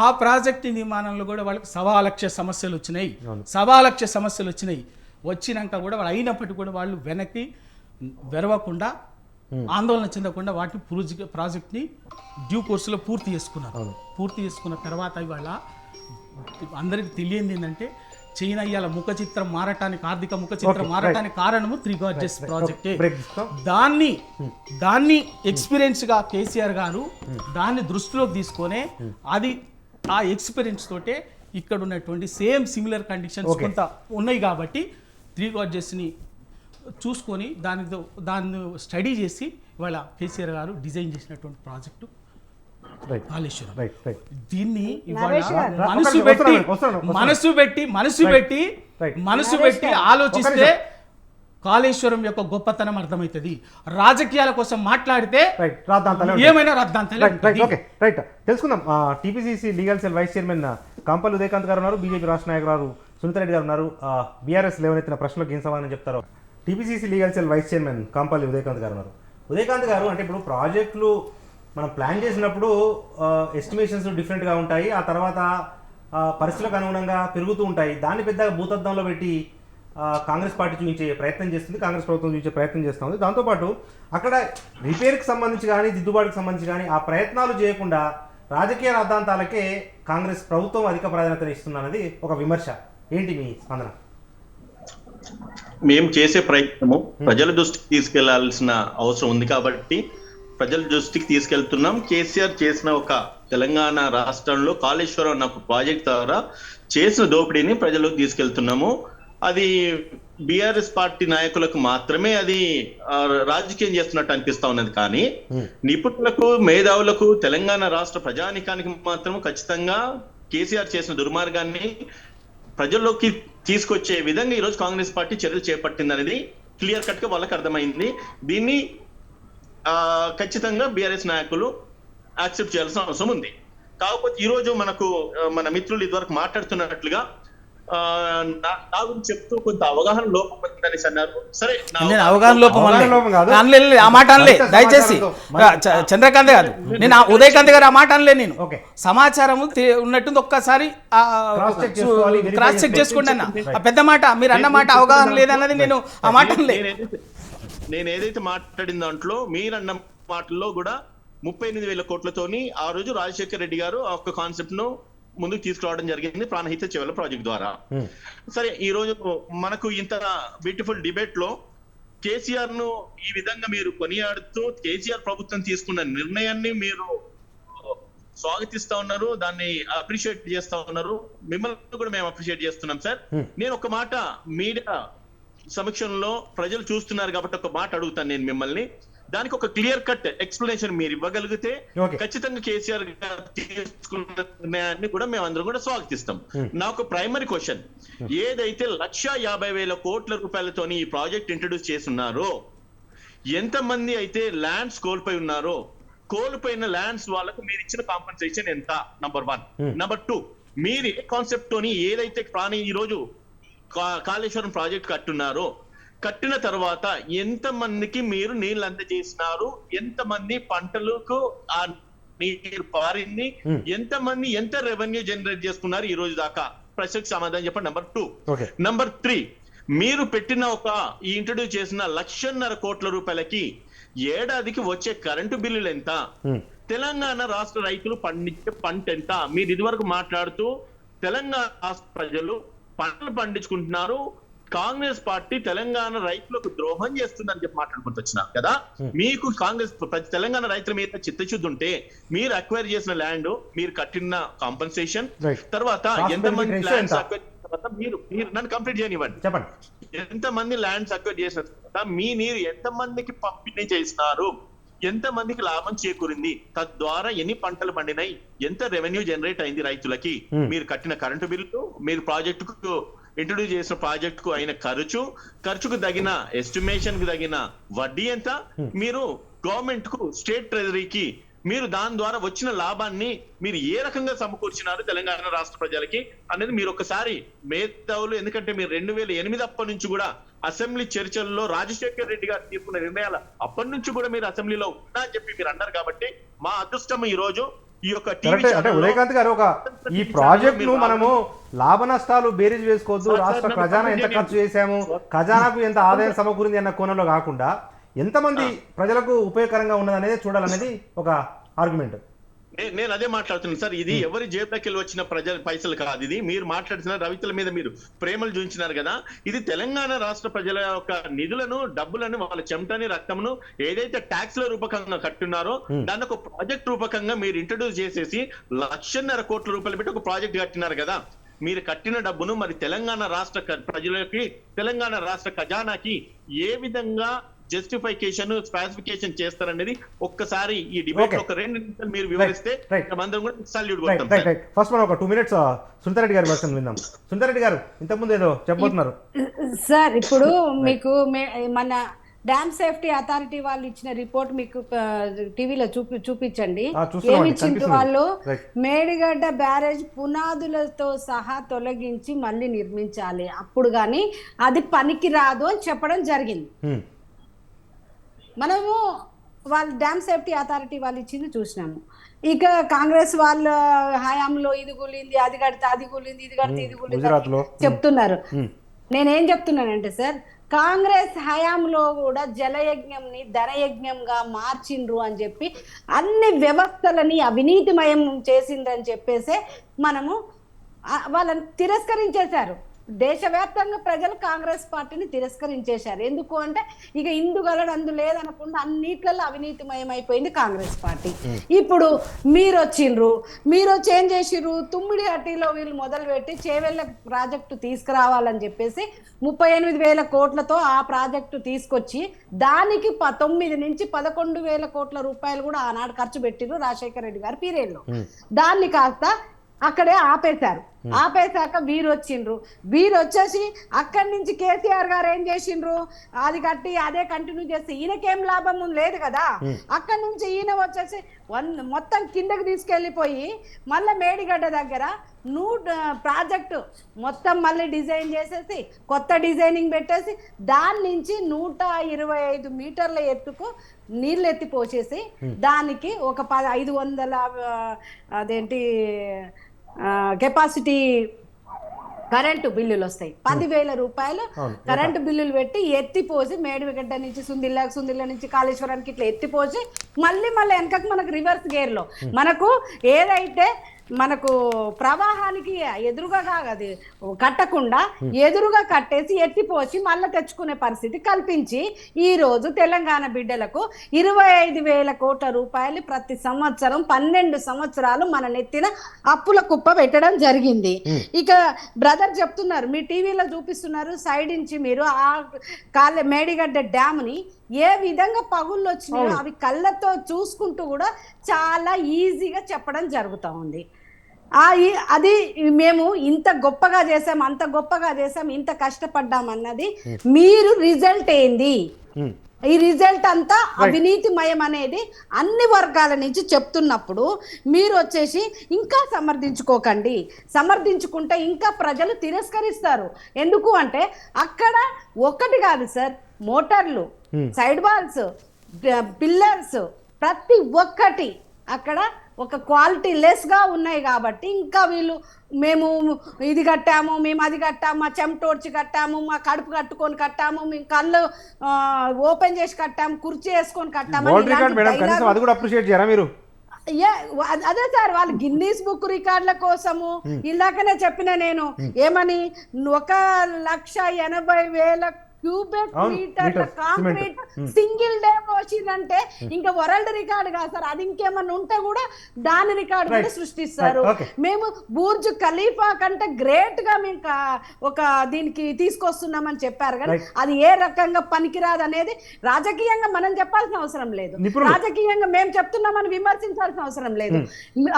ఆ ప్రాజెక్టు నిర్మాణంలో కూడా వాళ్ళకి 1,00,000 సమస్యలు వచ్చినాయి. వచ్చినాక కూడా వాళ్ళు అయినప్పటికీ కూడా వాళ్ళు వెనక్కి వెరవకుండా, ఆందోళన చెందకుండా వాటి ప్రాజెక్ట్ని డ్యూ కోర్సులో పూర్తి చేసుకున్న తర్వాత ఇవాళ అందరికి తెలియంది ఏంటంటే చైనా ఇవాళ ఆర్థిక ముఖ చిత్రం మారటానికి కారణము 3 గార్జెస్ ప్రాజెక్టే. దాన్ని ఎక్స్పీరియన్స్గా కేసీఆర్ గారు దాన్ని దృష్టిలోకి తీసుకొని ఆ ఎక్స్పీరియన్స్ తోటే ఇక్కడ ఉన్నటువంటి సిమిలర్ కండిషన్స్ కొంత ఉన్నాయి కాబట్టి 3 గార్జెస్ని చూసుకొని దాన్ని స్టడీ చేసి ఇవాళ కేసీఆర్ గారు డిజైన్ చేసినటువంటి ప్రాజెక్టు కాళేశ్వరం. దీన్ని మనసు పెట్టి ఆలోచిస్తే కాళేశ్వరం యొక్క గొప్పతనం అర్థమవుతుంది. రాజకీయాల కోసం మాట్లాడితే ఏమైనా రాద్దాంతాలే.
తెలుసుకుందాం. TPCC legal cell vice chairman Kampalli Udayakanth garu ఉన్నారు, బీజేపీ రాష్ట్ర నాయకులు సునీతారెడ్డి గారు ఉన్నారు. బీఆర్ఎస్ లేవనెత్తిన ప్రశ్నలకు ఏం సమాధానం చెప్తారో. TPCC legal cell vice chairman Kampalli Udayakanth garu ఉన్నారు. ఉదయకాంత్ గారు, అంటే ఇప్పుడు ప్రాజెక్టులు మనం ప్లాన్ చేసినప్పుడు ఎస్టిమేషన్స్ డిఫరెంట్గా ఉంటాయి, ఆ తర్వాత పరిస్థితులకు అనుగుణంగా పెరుగుతూ ఉంటాయి. దాన్ని పెద్దగా భూతద్దంలో పెట్టి కాంగ్రెస్ పార్టీ చూపించే ప్రయత్నం చేస్తుంది, కాంగ్రెస్ ప్రభుత్వం చూపించే ప్రయత్నం చేస్తుంది. దాంతోపాటు అక్కడ రిపేర్కి సంబంధించి కానీ దిద్దుబాటుకి సంబంధించి కానీ ఆ ప్రయత్నాలు చేయకుండా రాజకీయ రాద్ధాంతాలకే కాంగ్రెస్ ప్రభుత్వం అధిక ప్రాధాన్యత ఇస్తుందన్నది ఒక విమర్శ. ఏంటి మీ స్పందన?
మేము చేసే ప్రయత్నము ప్రజల దృష్టికి తీసుకెళ్లాల్సిన అవసరం ఉంది కాబట్టి ప్రజల దృష్టికి తీసుకెళ్తున్నాం. కేసీఆర్ చేసిన ఒక తెలంగాణ రాష్ట్రంలో కాళేశ్వరం అన్న ప్రాజెక్ట్ ద్వారా చేసిన దోపిడీని ప్రజలకు తీసుకెళ్తున్నాము. అది బీఆర్ఎస్ పార్టీ నాయకులకు మాత్రమే అది రాజకీయం చేస్తున్నట్టు అనిపిస్తా ఉన్నది. కానీ నిపుణులకు, మేధావులకు, తెలంగాణ రాష్ట్ర ప్రజానికానికి మాత్రం ఖచ్చితంగా కేసీఆర్ చేసిన దుర్మార్గాన్ని ప్రజల్లోకి తీసుకొచ్చే విధంగా ఈరోజు కాంగ్రెస్ పార్టీ చర్యలు చేపట్టింది అనేది క్లియర్ కట్ గా వాళ్ళకి అర్థమైంది. దీన్ని ఖచ్చితంగా బీఆర్ఎస్ నాయకులు యాక్సెప్ట్ చేయాల్సిన అవసరం ఉంది. కాకపోతే ఈ రోజు మనకు మన మిత్రులు ఇదివరకు మాట్లాడుతున్నట్లుగా నా గురించి చెప్తూ కొంత అవగాహన లోపం ఉందని అన్నారు. సరే,
నేను అవగాహన లోపం అనలే, ఆ మాట అనలే దయచేసి. చంద్రకాంత్ గారు, నేను ఉదయకాంత్ గారు ఆ మాట అనలే. నేను సమాచారం ఉన్నట్టుంది, ఒక్కసారి క్రాస్ చెక్ చేసుకోండి అన్న. ఆ పెద్ద మాట మీరు అన్న మాట అవగాహన లేదన్నది నేను ఆ మాట అనలే.
నేను ఏదైతే మాట్లాడిన దాంట్లో మీరన్న మాటల్లో కూడా 38,000 కోట్లతోని ఆ రోజు రాజశేఖర్ రెడ్డి గారు ఆ ఒక్క కాన్సెప్ట్ ను ముందుకు తీసుకురావడం జరిగింది ప్రాణహిత చెవెల ప్రాజెక్ట్ ద్వారా. సరే, ఈ రోజు మనకు ఇంత బ్యూటిఫుల్ డిబేట్ లో కేసీఆర్ ను ఈ విధంగా మీరు కొనియాడుతూ కేసీఆర్ ప్రభుత్వం తీసుకున్న నిర్ణయాన్ని మీరు స్వాగతిస్తా ఉన్నారు, దాన్ని అప్రిషియేట్ చేస్తా ఉన్నారు. మిమ్మల్ని కూడా మేము అప్రిషియేట్ చేస్తున్నాం సార్. నేను ఒక మాట మీడియా సమక్షంలో ప్రజలు చూస్తున్నారు కాబట్టి ఒక మాట అడుగుతాను నేను మిమ్మల్ని. దానికి ఒక క్లియర్ కట్ ఎక్స్ప్లెనేషన్ మీరు ఇవ్వగలిగితే ఖచ్చితంగా కేసీఆర్ గారు తీసుకున్న నిర్ణయాన్ని కూడా మేము అందరం కూడా స్వాగతిస్తాం. నాకు ప్రైమరీ క్వశ్చన్, ఏదైతే 1,50,000 కోట్ల రూపాయలతోని ఈ ప్రాజెక్ట్ ఇంట్రడ్యూస్ చేస్తున్నారో, ఎంతమంది అయితే ల్యాండ్స్ కోల్పోయి ఉన్నారో, కోల్పోయిన ల్యాండ్స్ వాళ్ళకు మీరు ఇచ్చిన కాంపన్సేషన్ ఎంత? నంబర్ 1. నంబర్ 2, మీరు ఏ కాన్సెప్ట్ తోని ఏదైతే ఈ రోజు కాళేశ్వరం ప్రాజెక్ట్ కట్టిన తర్వాత ఎంత మందికి మీరు నీళ్ళు అందజేసినారు, ఎంత మంది పంటలకు ఆ నీరు పారింది, ఎంత మంది ఎంత రెవెన్యూ జనరేట్ చేసుకున్నారు ఈ రోజు దాకా? ప్రశ్నకు సమాధానం చెప్పండి. నంబర్ 2. నంబర్ 3, మీరు పెట్టిన ఈ ఇంట్రడ్యూస్ చేసిన 1,50,000 కోట్ల రూపాయలకి ఏడాదికి వచ్చే కరెంటు బిల్లులు ఎంత? తెలంగాణ రాష్ట్ర రైతులు పండించే పంట ఎంత? మీరు ఇదివరకు మాట్లాడుతూ తెలంగాణ రాష్ట్ర ప్రజలు పంటలు పండించుకుంటున్నారు, కాంగ్రెస్ పార్టీ తెలంగాణ రైతులకు ద్రోహం చేస్తుందని చెప్పి మాట్లాడుకుంటూ వచ్చినారు కదా. మీకు కాంగ్రెస్ తెలంగాణ రైతుల మీద చిత్తశుద్ధి ఉంటే మీరు అక్వైర్ చేసిన ల్యాండ్, మీరు కట్టిన కాంపన్సేషన్, తర్వాత ఎంతమంది ల్యాండ్స్ అక్వైర్ చేసిన తర్వాత మీరు నన్ను కంప్లీట్ చేయనివ్వండి.
చెప్పండి,
ఎంతమంది ల్యాండ్స్ అక్వైర్ చేసిన తర్వాత మీ నీరు ఎంతమందికి పంపిణీ చేసినారు, ఎంతమందికి లాభం చేకూరింది, తద్వారా ఎన్ని పంటలు పండినాయి, ఎంత రెవెన్యూ జనరేట్ అయింది రైతులకి, మీరు కట్టిన కరెంటు బిల్లు, మీరు ప్రాజెక్టుకు ఇంట్రడ్యూస్ చేసిన ప్రాజెక్ట్ కు అయిన ఖర్చుకు తగిన ఎస్టిమేషన్ కు తగిన వడ్డీ ఎంత, మీరు గవర్నమెంట్ కు, స్టేట్ ట్రెజరీకి మీరు దాని ద్వారా వచ్చిన లాభాన్ని మీరు ఏ రకంగా సమకూర్చినారు తెలంగాణ రాష్ట్ర ప్రజలకి అనేది మీరు ఒకసారి మేధావులు, ఎందుకంటే మీరు 2008 అప్పటి నుంచి కూడా అసెంబ్లీ చర్చల్లో రాజశేఖర్ రెడ్డి గారు తీసుకున్న నిర్ణయాలు అప్పటి నుంచి కూడా మీరు అసెంబ్లీలో ఉన్నా అని చెప్పి మీరు అన్నారు. కాబట్టి మా అదృష్టం ఈ రోజు ఈ యొక్క
అంటే ఉదయకాంత్ గారు, ఈ ప్రాజెక్ట్ ను మనము లాభ నష్టాలు బేరీజ్ వేసుకోవద్దు, రాష్ట్ర ఖజానా ఎంత ఖర్చు చేశాము, ఖజానాకు ఎంత ఆదాయం సమకూరింది అన్న కోణంలో కాకుండా ఎంతమంది ప్రజలకు ఉపయోగకరంగా ఉన్నది అనేది చూడాలనేది ఒక ఆర్గ్యుమెంట్.
నేను అదే మాట్లాడుతున్నాను సార్. ఇది ఎవరి జేబులకి వచ్చిన ప్రజల పైసలు కాదు. ఇది మీరు మాట్లాడుతున్న రవితల మీద మీరు ప్రేమలు చూపించినారు కదా. ఇది తెలంగాణ రాష్ట్ర ప్రజల యొక్క నిధులను, డబ్బులను, వాళ్ళ చెమటని, రక్తమును ఏదైతే ట్యాక్స్ ల రూపకంగా కట్టున్నారో దాన్ని ఒక ప్రాజెక్ట్ రూపకంగా మీరు ఇంట్రడ్యూస్ చేసేసి 1,50,000 కోట్ల రూపాయలు పెట్టి ఒక ప్రాజెక్ట్ కట్టినారు కదా. మీరు కట్టిన డబ్బును మరి తెలంగాణ రాష్ట్ర ప్రజలకి, తెలంగాణ రాష్ట్ర ఖజానాకి ఏ విధంగా జస్టిఫికేషన్, స్పెసిఫికేషన్ చేస్తారనేది ఒక్కసారి ఈ డిబేట్ ఒక 2 నిమిషాలు మీరు వివరిస్తే అందరం కూడా సాల్యూట్ కొడతాం.
ఫస్ట్ మనం ఒక 2 minutes సునీతారెడ్డి గారి వర్షన్ విందాం. సునీతారెడ్డి గారు, ఇంతకుముందు ఏదో చెప్పబోతున్నారు
సార్. ఇప్పుడు మీకు మన డ్యామ్ సేఫ్టీ అథారిటీ వాళ్ళు ఇచ్చిన రిపోర్ట్ మీకు టీవీలో చూపించండి. ఏమి ఇచ్చింది వాళ్ళు? మేడిగడ్డ బ్యారేజ్ పునాదులతో సహా తొలగించి మళ్ళీ నిర్మించాలి, అప్పుడు కానీ అది పనికి రాదు అని చెప్పడం జరిగింది. మనము వాళ్ళు డ్యామ్ సేఫ్టీ అథారిటీ వాళ్ళు ఇచ్చింది చూసినాము. ఇక కాంగ్రెస్ వాళ్ళ హయాంలో ఇది కూలింది, అది కడితే అది కూలింది, ఇది కడితే ఇది కూలింది చెప్తున్నారు. నేనేం చెప్తున్నానంటే సార్, కాంగ్రెస్ హయాంలో కూడా జలయజ్ఞంని ధనయజ్ఞంగా మార్చిండ్రు అని చెప్పి అన్ని వ్యవస్థలని అవినీతిమయం చేసిండ్రని చెప్పేసే మనము వాళ్ళని తిరస్కరించేశారు. దేశవ్యాప్తంగా ప్రజలు కాంగ్రెస్ పార్టీని తిరస్కరించేశారు. ఎందుకు అంటే ఇక ఇందుగలడు అందు లేదనకుండా అన్నిట్లలో అవినీతిమయం అయిపోయింది కాంగ్రెస్ పార్టీ. ఇప్పుడు మీరు వచ్చిండ్రు, మీరు వచ్చి ఏం చేసిర్రు, తుమ్మిడి హట్టిలో వీళ్ళు మొదలుపెట్టి చేవెళ్ళ ప్రాజెక్టు తీసుకురావాలని చెప్పేసి 38,000 కోట్లతో ఆ ప్రాజెక్టు తీసుకొచ్చి దానికి 9 నుంచి 11,000 కోట్ల రూపాయలు కూడా ఆనాడు ఖర్చు పెట్టిర్రు రాజశేఖర రెడ్డి గారి పీరియడ్లో. దాన్ని కాస్త అక్కడే ఆపేశారు. ఆపేశాక వీరు వచ్చిండ్రు. వీరు వచ్చేసి అక్కడి నుంచి కేసీఆర్ గారు ఏం చేసిండ్రు, అది కట్టి అదే కంటిన్యూ చేస్తే ఈయనకేం లాభం లేదు కదా. అక్కడి నుంచి ఈయన వచ్చేసి మొత్తం కిందకి తీసుకెళ్ళిపోయి మళ్ళీ మేడిగడ్డ దగ్గర ప్రాజెక్టు మొత్తం మళ్ళీ డిజైన్ చేసేసి కొత్త డిజైనింగ్ పెట్టేసి దాని నుంచి 125 మీటర్ల ఎత్తుకు నీళ్ళు ఎత్తిపోసేసి దానికి ఒక 500 అదేంటి కెపాసిటీ కరెంటు బిల్లులు వస్తాయి. 10,000 రూపాయలు కరెంటు బిల్లులు పెట్టి ఎత్తిపోసి మేడిగడ్డ నుంచి సుందిల్ల నుంచి కాళేశ్వరానికి ఇట్లా ఎత్తిపోసి మళ్ళీ వెనకకు మనకు రివర్స్ గేర్లో మనకు ఏదైతే మనకు ప్రవాహానికి ఎదురుగా అది కట్టకుండా ఎదురుగా కట్టేసి ఎత్తిపోసి మళ్ళీ తెచ్చుకునే పరిస్థితి కల్పించి ఈ రోజు తెలంగాణ బిడ్డలకు 25,000 కోట్ల రూపాయలు ప్రతి సంవత్సరం 12 సంవత్సరాలు మన నెత్తిన అప్పుల కుప్ప పెట్టడం జరిగింది. ఇక బ్రదర్ చెప్తున్నారు, మీ టీవీలో చూపిస్తున్నారు సైడ్ నుంచి మీరు ఆ మేడిగడ్డ డ్యామ్ ని ఏ విధంగా పగుళ్ళు వచ్చినాయో అవి కళ్ళతో చూసుకుంటూ కూడా చాలా ఈజీగా చెప్పడం జరుగుతూ ఉంది. అది మేము ఇంత గొప్పగా చేసాం, అంత గొప్పగా చేసాం, ఇంత కష్టపడ్డాం అన్నది మీరు రిజల్ట్ ఏంది? ఈ రిజల్ట్ అంతా అవినీతిమయం అనేది అన్ని వర్గాల నుంచి చెప్తున్నప్పుడు మీరు వచ్చేసి ఇంకా సమర్థించుకోకండి. సమర్థించుకుంటే ఇంకా ప్రజలు తిరస్కరిస్తారు. ఎందుకు అంటే అక్కడ ఒక్కటి కాదు సార్, మోటార్లు, సైడ్ వాల్స్, పిల్లర్స్ ప్రతి ఒక్కటి అక్కడ ఒక క్వాలిటీ లెస్గా ఉన్నాయి. కాబట్టి ఇంకా వీళ్ళు మేము ఇది కట్టాము, మేము అది కట్టాము, మా చెమటోడ్చి కట్టాము, మా కడుపు కట్టుకొని కట్టాము, మేము కళ్ళు ఓపెన్ చేసి కట్టాము, కుర్చీ వేసుకొని కట్టాము. అదే సార్, వాళ్ళు గిన్నీస్ బుక్ రికార్డుల కోసము ఇందాకనే చెప్పిన నేను ఏమని 1,80,000 క్యూబిక్ మీటర్ల కాంక్రీట్ సింగిల్ డే వచ్చిందంటే ఇంకా వరల్డ్ రికార్డు కాదు సార్. అది ఇంకేమన్నా ఉంటే కూడా దాని రికార్డు కూడా సృష్టిస్తారు. మేము బుర్జ్ ఖలీఫా కంటే గ్రేట్ గా మేము ఒక దీనికి తీసుకొస్తున్నామని చెప్పారు కానీ అది ఏ రకంగా పనికిరాదు అనేది రాజకీయంగా మనం చెప్పాల్సిన అవసరం లేదు, రాజకీయంగా మేము చెప్తున్నామని విమర్శించాల్సిన అవసరం లేదు.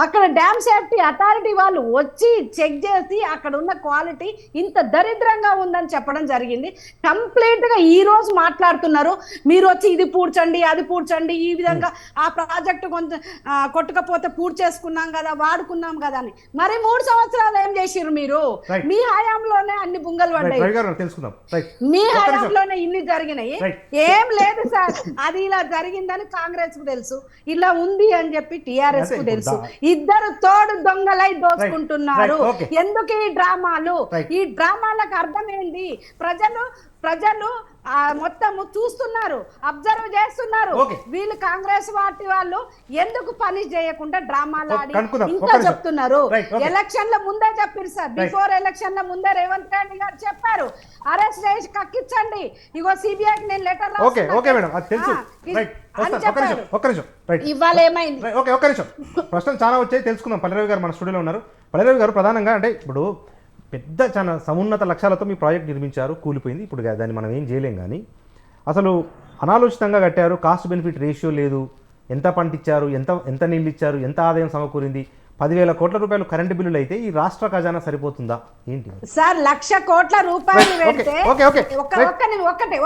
అక్కడ డ్యామ్ సేఫ్టీ అథారిటీ వాళ్ళు వచ్చి చెక్ చేసి అక్కడ ఉన్న క్వాలిటీ ఇంత దరిద్రంగా ఉందని చెప్పడం జరిగింది. కంప్లీట్ గా ఈ రోజు మాట్లాడుతున్నారు, మీరు వచ్చి ఇది పూడ్చండి, అది పూడ్చండి, ఈ విధంగా ఆ ప్రాజెక్టు కొంచెం కొట్టుకపోతే పూర్తి చేసుకున్నాం కదా, వాడుకున్నాం కదా అని. మరి 3 సంవత్సరాలు ఏం చేసిర్రు మీరు? మీ హయాంలోనే అన్ని బుంగలు పడ్డాయి, మీ హయాంలోనే ఇన్ని జరిగినాయి. ఏం లేదు సార్, అది ఇలా జరిగిందని కాంగ్రెస్ కు తెలుసు, ఇలా ఉంది అని చెప్పి టిఆర్ఎస్ కు తెలుసు. ఇద్దరు తోడు దొంగలై దోచుకుంటున్నారు. ఎందుకు ఈ డ్రామాలు? ఈ డ్రామాలకు అర్థం ఏంది? ప్రజలు మొత్తము చూస్తున్నారు, అబ్జర్వ్ చేస్తున్నారు. వీళ్ళు కాంగ్రెస్ పార్టీ వాళ్ళు ఎందుకు పని చేయకుండా డ్రామాలు ఆడి ఇంకా చెప్తున్నారు. ఎలక్షన్ల ముందే చెప్పారు సార్, బిఫోర్ ఎలక్షన్ల ముందే రేవంత్ రెడ్డి గారు చెప్పారు అరెస్ట్ చేసి కక్కించండి, ఇగో సిబిఐకి నేను లెటర్ ఇవాళ ఏమైంది?
ప్రశ్నలు చాలా వచ్చాయి, తెలుసుకుందాం. పల్లెరవి గారు మన స్టూడియోలో ఉన్నారు. పల్లెరవి గారు, ప్రధానంగా అంటే ఇప్పుడు పెద్ద చాలా సమున్నత లక్ష్యాలతో మీ ప్రాజెక్ట్ నిర్మించారు, కూలిపోయింది. ఇప్పుడు దాన్ని మనం ఏం చేయలేం. కానీ అసలు అనాలోచితంగా కట్టారు, కాస్ట్ బెనిఫిట్ రేషియో లేదు, ఎంత పంట ఇచ్చారు, ఎంత నీళ్ళు ఇచ్చారు, ఎంత ఆదాయం సమకూరింది, 10,000 కోట్ల రూపాయలు కరెంటు బిల్లులు అయితే ఈ రాష్ట్ర ఖజానా సరిపోతుందా ఏంటి
సార్? 1,00,000 కోట్ల రూపాయలు పెడితే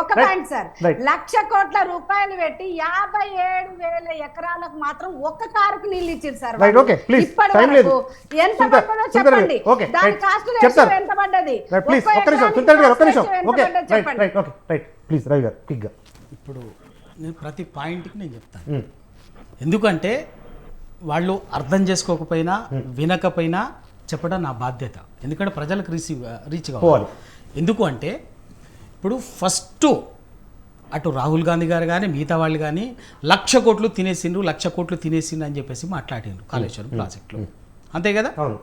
ఒక పాయింట్ సార్, 1,00,000 కోట్ల రూపాయలు పెట్టి 57,000 ఎకరాలకు మాత్రం ఒక్క కారుకు నీళ్ళు ఇచ్చారు సార్. ఇప్పటివరకు ఎంత పడ్డదో చెప్పండి, దాని కాస్ట్ ఎంత పడ్డది?
ప్లీజ్ రవి గారు క్విక్గా.
ఇప్పుడు నేను ప్రతి పాయింట్కి నేను చెప్తాను, ఎందుకంటే వాళ్ళు అర్థం చేసుకోకపోయినా వినకపోయినా చెప్పడం నా బాధ్యత. ఎందుకంటే ప్రజలకు రీచ్ కావాలి. ఎందుకు అంటే ఇప్పుడు ఫస్ట్ అటు రాహుల్ గాంధీ గారు కానీ మిగతా వాళ్ళు కానీ 1,00,000 కోట్లు తినేసిండ్రు 1,00,000 కోట్లు తినేసిండ్రు అని చెప్పేసి మాట్లాడిండ్రు కాళేశ్వరం ప్రాజెక్టులో, అంతే కదా.
అవును.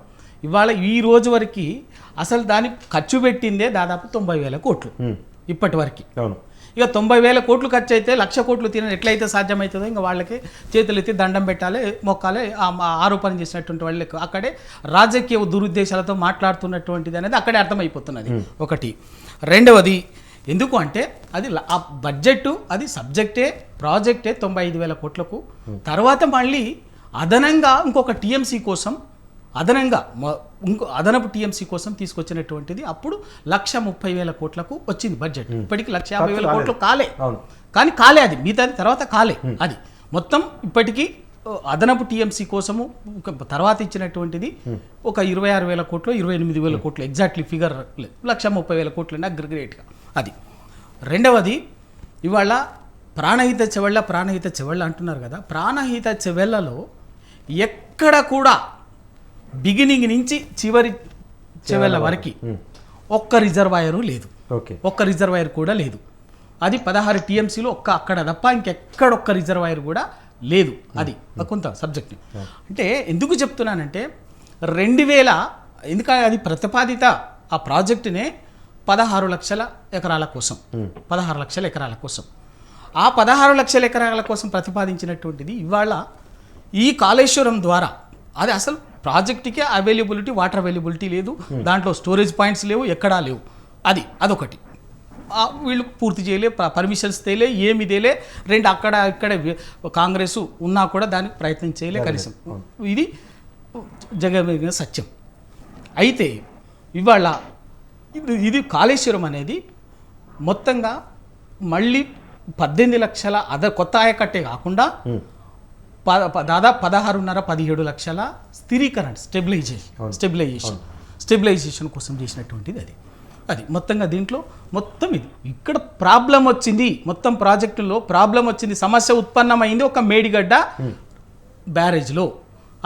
ఇవాళ ఈ రోజు వరకు అసలు దాన్ని ఖర్చు పెట్టిందే దాదాపు 90,000 కోట్లు ఇప్పటి వరకు.
అవును.
ఇక 90,000 కోట్లు ఖర్చు అయితే 1,00,000 కోట్లు తిన ఎట్లయితే సాధ్యమవుతుందో ఇంకా వాళ్ళకి చేతులు ఎత్తి దండం పెట్టాలి, మొక్కాలి. ఆరోపణ చేసినటువంటి వాళ్ళకి అక్కడే రాజకీయ దురుద్దేశాలతో మాట్లాడుతున్నటువంటిది అనేది అక్కడే అర్థమైపోతున్నది ఒకటి. రెండవది ఎందుకు అంటే అది ఆ బడ్జెట్ అది సబ్జెక్టే ప్రాజెక్టే 95,000 కోట్లకు. తర్వాత మళ్ళీ అదనంగా ఇంకొక టీఎంసీ కోసం అదనంగా ఇంకో అదనపు టీఎంసీ కోసం తీసుకొచ్చినటువంటిది అప్పుడు 1,30,000 కోట్లకు వచ్చింది బడ్జెట్. ఇప్పటికి 1,50,000 కోట్లు కాలే, కానీ కాలే అది మిగతాది తర్వాత కాలే. అది మొత్తం ఇప్పటికీ అదనపు టీఎంసీ కోసము తర్వాత ఇచ్చినటువంటిది ఒక 26,000 కోట్లు 28,000 కోట్లు ఎగ్జాక్ట్లీ ఫిగర్ లేదు, 1,30,000 కోట్లు అండి అగ్రిగేట్గా. అది రెండవది ఇవాళ ప్రాణహిత చెవెళ్ళ అంటున్నారు కదా. ప్రాణహిత చెవెళ్ళలో ఎక్కడ కూడా బిగినింగ్ నుంచి చివరి చెవెళ్ళ వరకు ఒక్క రిజర్వాయరు లేదు, ఒక్క రిజర్వాయర్ కూడా లేదు. అది 16 టీఎంసీలో అక్కడ తప్ప ఇంకెక్కడొక్క రిజర్వాయర్ కూడా లేదు. అది కొంత సబ్జెక్ట్. అంటే ఎందుకు చెప్తున్నానంటే 2000 ఎందుకంటే అది ప్రతిపాదిత ఆ ప్రాజెక్టునే 16 లక్షల ఎకరాల కోసం, 16 లక్షల ఎకరాల కోసం, ఆ 16 లక్షల ఎకరాల కోసం ప్రతిపాదించినటువంటిది ఇవాళ ఈ కాళేశ్వరం ద్వారా అది అసలు ప్రాజెక్టుకే అవైలబిలిటీ వాటర్ అవైలబిలిటీ లేదు, దాంట్లో స్టోరేజ్ పాయింట్స్ లేవు, ఎక్కడా లేవు. అదొకటి వీళ్ళు పూర్తి చేయలే, పర్మిషన్స్ తేలే, ఏమి తేలే. రెండు అక్కడ ఇక్కడ కాంగ్రెస్ ఉన్నా కూడా దానికి ప్రయత్నం చేయలే కనీసం. ఇది జగమెరిగిన సత్యం. అయితే ఇవాళ ఇది కాళేశ్వరం అనేది మొత్తంగా మళ్ళీ 18 లక్షల కొత్త ఆయకట్టే కాకుండా దాదాపు 16.5-17 లక్షల స్థిరీకరణ స్టెబిలైజేషన్ కోసం చేసినటువంటిది అది మొత్తంగా. దీంట్లో మొత్తం ఇది ఇక్కడ ప్రాబ్లం వచ్చింది, మొత్తం ప్రాజెక్టులో ప్రాబ్లం వచ్చింది, సమస్య ఉత్పన్నమైంది ఒక మేడిగడ్డ బ్యారేజ్లో.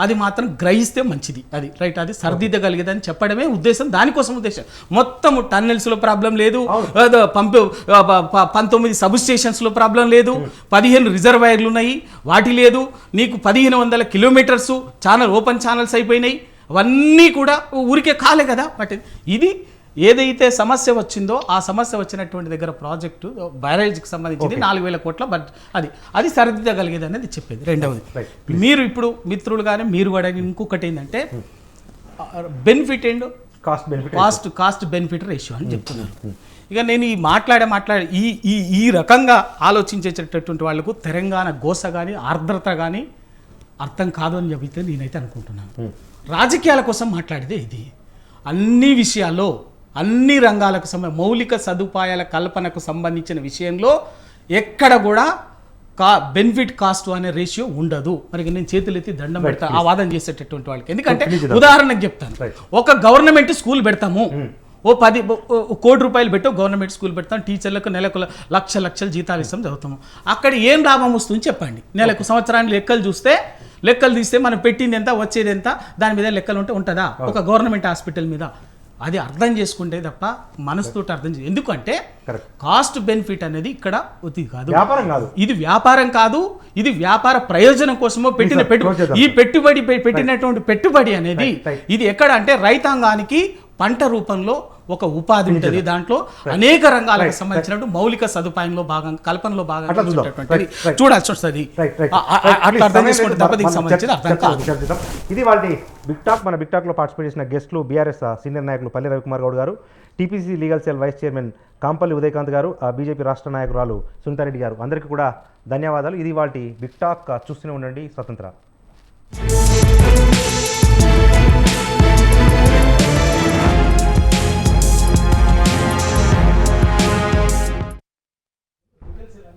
అది మాత్రం గ్రహిస్తే మంచిది, అది రైట్, అది సరిదిద్దగలిగేదని చెప్పడమే ఉద్దేశం, దానికోసం ఉద్దేశం. మొత్తం టన్నెల్స్లో ప్రాబ్లం లేదు, 19 సబ్ స్టేషన్స్లో ప్రాబ్లం లేదు, 15 రిజర్వాయర్లు ఉన్నాయి వాటి లేదు, నీకు 1,500 కిలోమీటర్స్ ఓపెన్ ఛానల్స్ అయిపోయినాయి. అవన్నీ కూడా ఊరికే కాలే కదా. బట్ ఇది ఏదైతే సమస్య వచ్చిందో ఆ సమస్య వచ్చినటువంటి దగ్గర ప్రాజెక్టు బ్యారేజ్కి సంబంధించింది 4,000 కోట్ల అది సరిదిద్దగలిగేది అనేది చెప్పేది. రెండవది మీరు ఇప్పుడు మిత్రులు కానీ మీరు కూడా ఇంకొకటి ఏంటంటే benefit and cost benefit ratio అని చెప్తున్నారు. ఇక నేను ఈ మాట్లాడే ఈ రకంగా ఆలోచించేటటువంటి వాళ్ళకు తెలంగాణ గోస కానీ ఆర్ద్రత కానీ అర్థం కాదు అని చెబితే నేనైతే అనుకుంటున్నాను. రాజకీయాల కోసం మాట్లాడితే ఇది అన్ని విషయాల్లో అన్ని రంగాలకు మౌలిక సదుపాయాల కల్పనకు సంబంధించిన విషయంలో ఎక్కడ కూడా బెనిఫిట్ కాస్ట్ అనే రేషియో ఉండదు. మరి నేను చేతులెత్తి దండం పెడతా ఆ వాదన చేసేటటువంటి వాళ్ళకి. ఎందుకంటే ఉదాహరణకు చెప్తాను, ఒక గవర్నమెంట్ స్కూల్ పెడతాము, 10 కోటి రూపాయలు పెట్టో గవర్నమెంట్ స్కూల్ పెడతాం, టీచర్లకు నెలకు లక్షల జీతాలు ఇస్తాం, చదువుతాము. అక్కడ ఏం లాభం వస్తుంది చెప్పండి. నెలకు సంవత్సరానికి లెక్కలు తీస్తే మనం పెట్టింది ఎంత వచ్చేది ఎంత దాని మీద లెక్కలు ఉంటుందా ఒక గవర్నమెంట్ హాస్పిటల్ మీద? అది అర్థం చేసుకుంటే తప్ప మనసుతో అర్థం చేయాలి. ఎందుకంటే కాస్ట్ బెనిఫిట్ అనేది ఇక్కడ కాదు, ఇది వ్యాపారం కాదు, ఇది వ్యాపార ప్రయోజనం కోసమో పెట్టినటువంటి పెట్టుబడి అనేది ఇది ఎక్కడ అంటే రైతాంగానికి పంట రూపంలో ఒక ఉపాధి ఉంటుంది, దాంట్లో అనేక రంగాలకు సంబంధించినట్టు మౌలిక సదుపాయంలో భాగం కల్పనలో భాగంగా చూడాల్సి వస్తుంది. అట్లా అర్థం చేసుకుంటే తప్ప దీనికి సంబంధించిన అర్థం కాదు.
ఇది వాళ్ళ బిగ్ టాక్. మన బిగ్ టాక్లో పార్టిసిపేట్ చేసిన గెస్టులు బీఆర్ఎస్ సీనియర్ నాయకులు Palli Ravikumar Goud garu, TPC legal cell vice chairman Kampalli Udayakanth garu, BJP రాష్ట్ర నాయకురాలు సునీతారెడ్డి గారు, అందరికీ కూడా ధన్యవాదాలు. ఇది వాళ్ళ బిగ్ టాక్. చూస్తూనే ఉండండి స్వతంత్ర.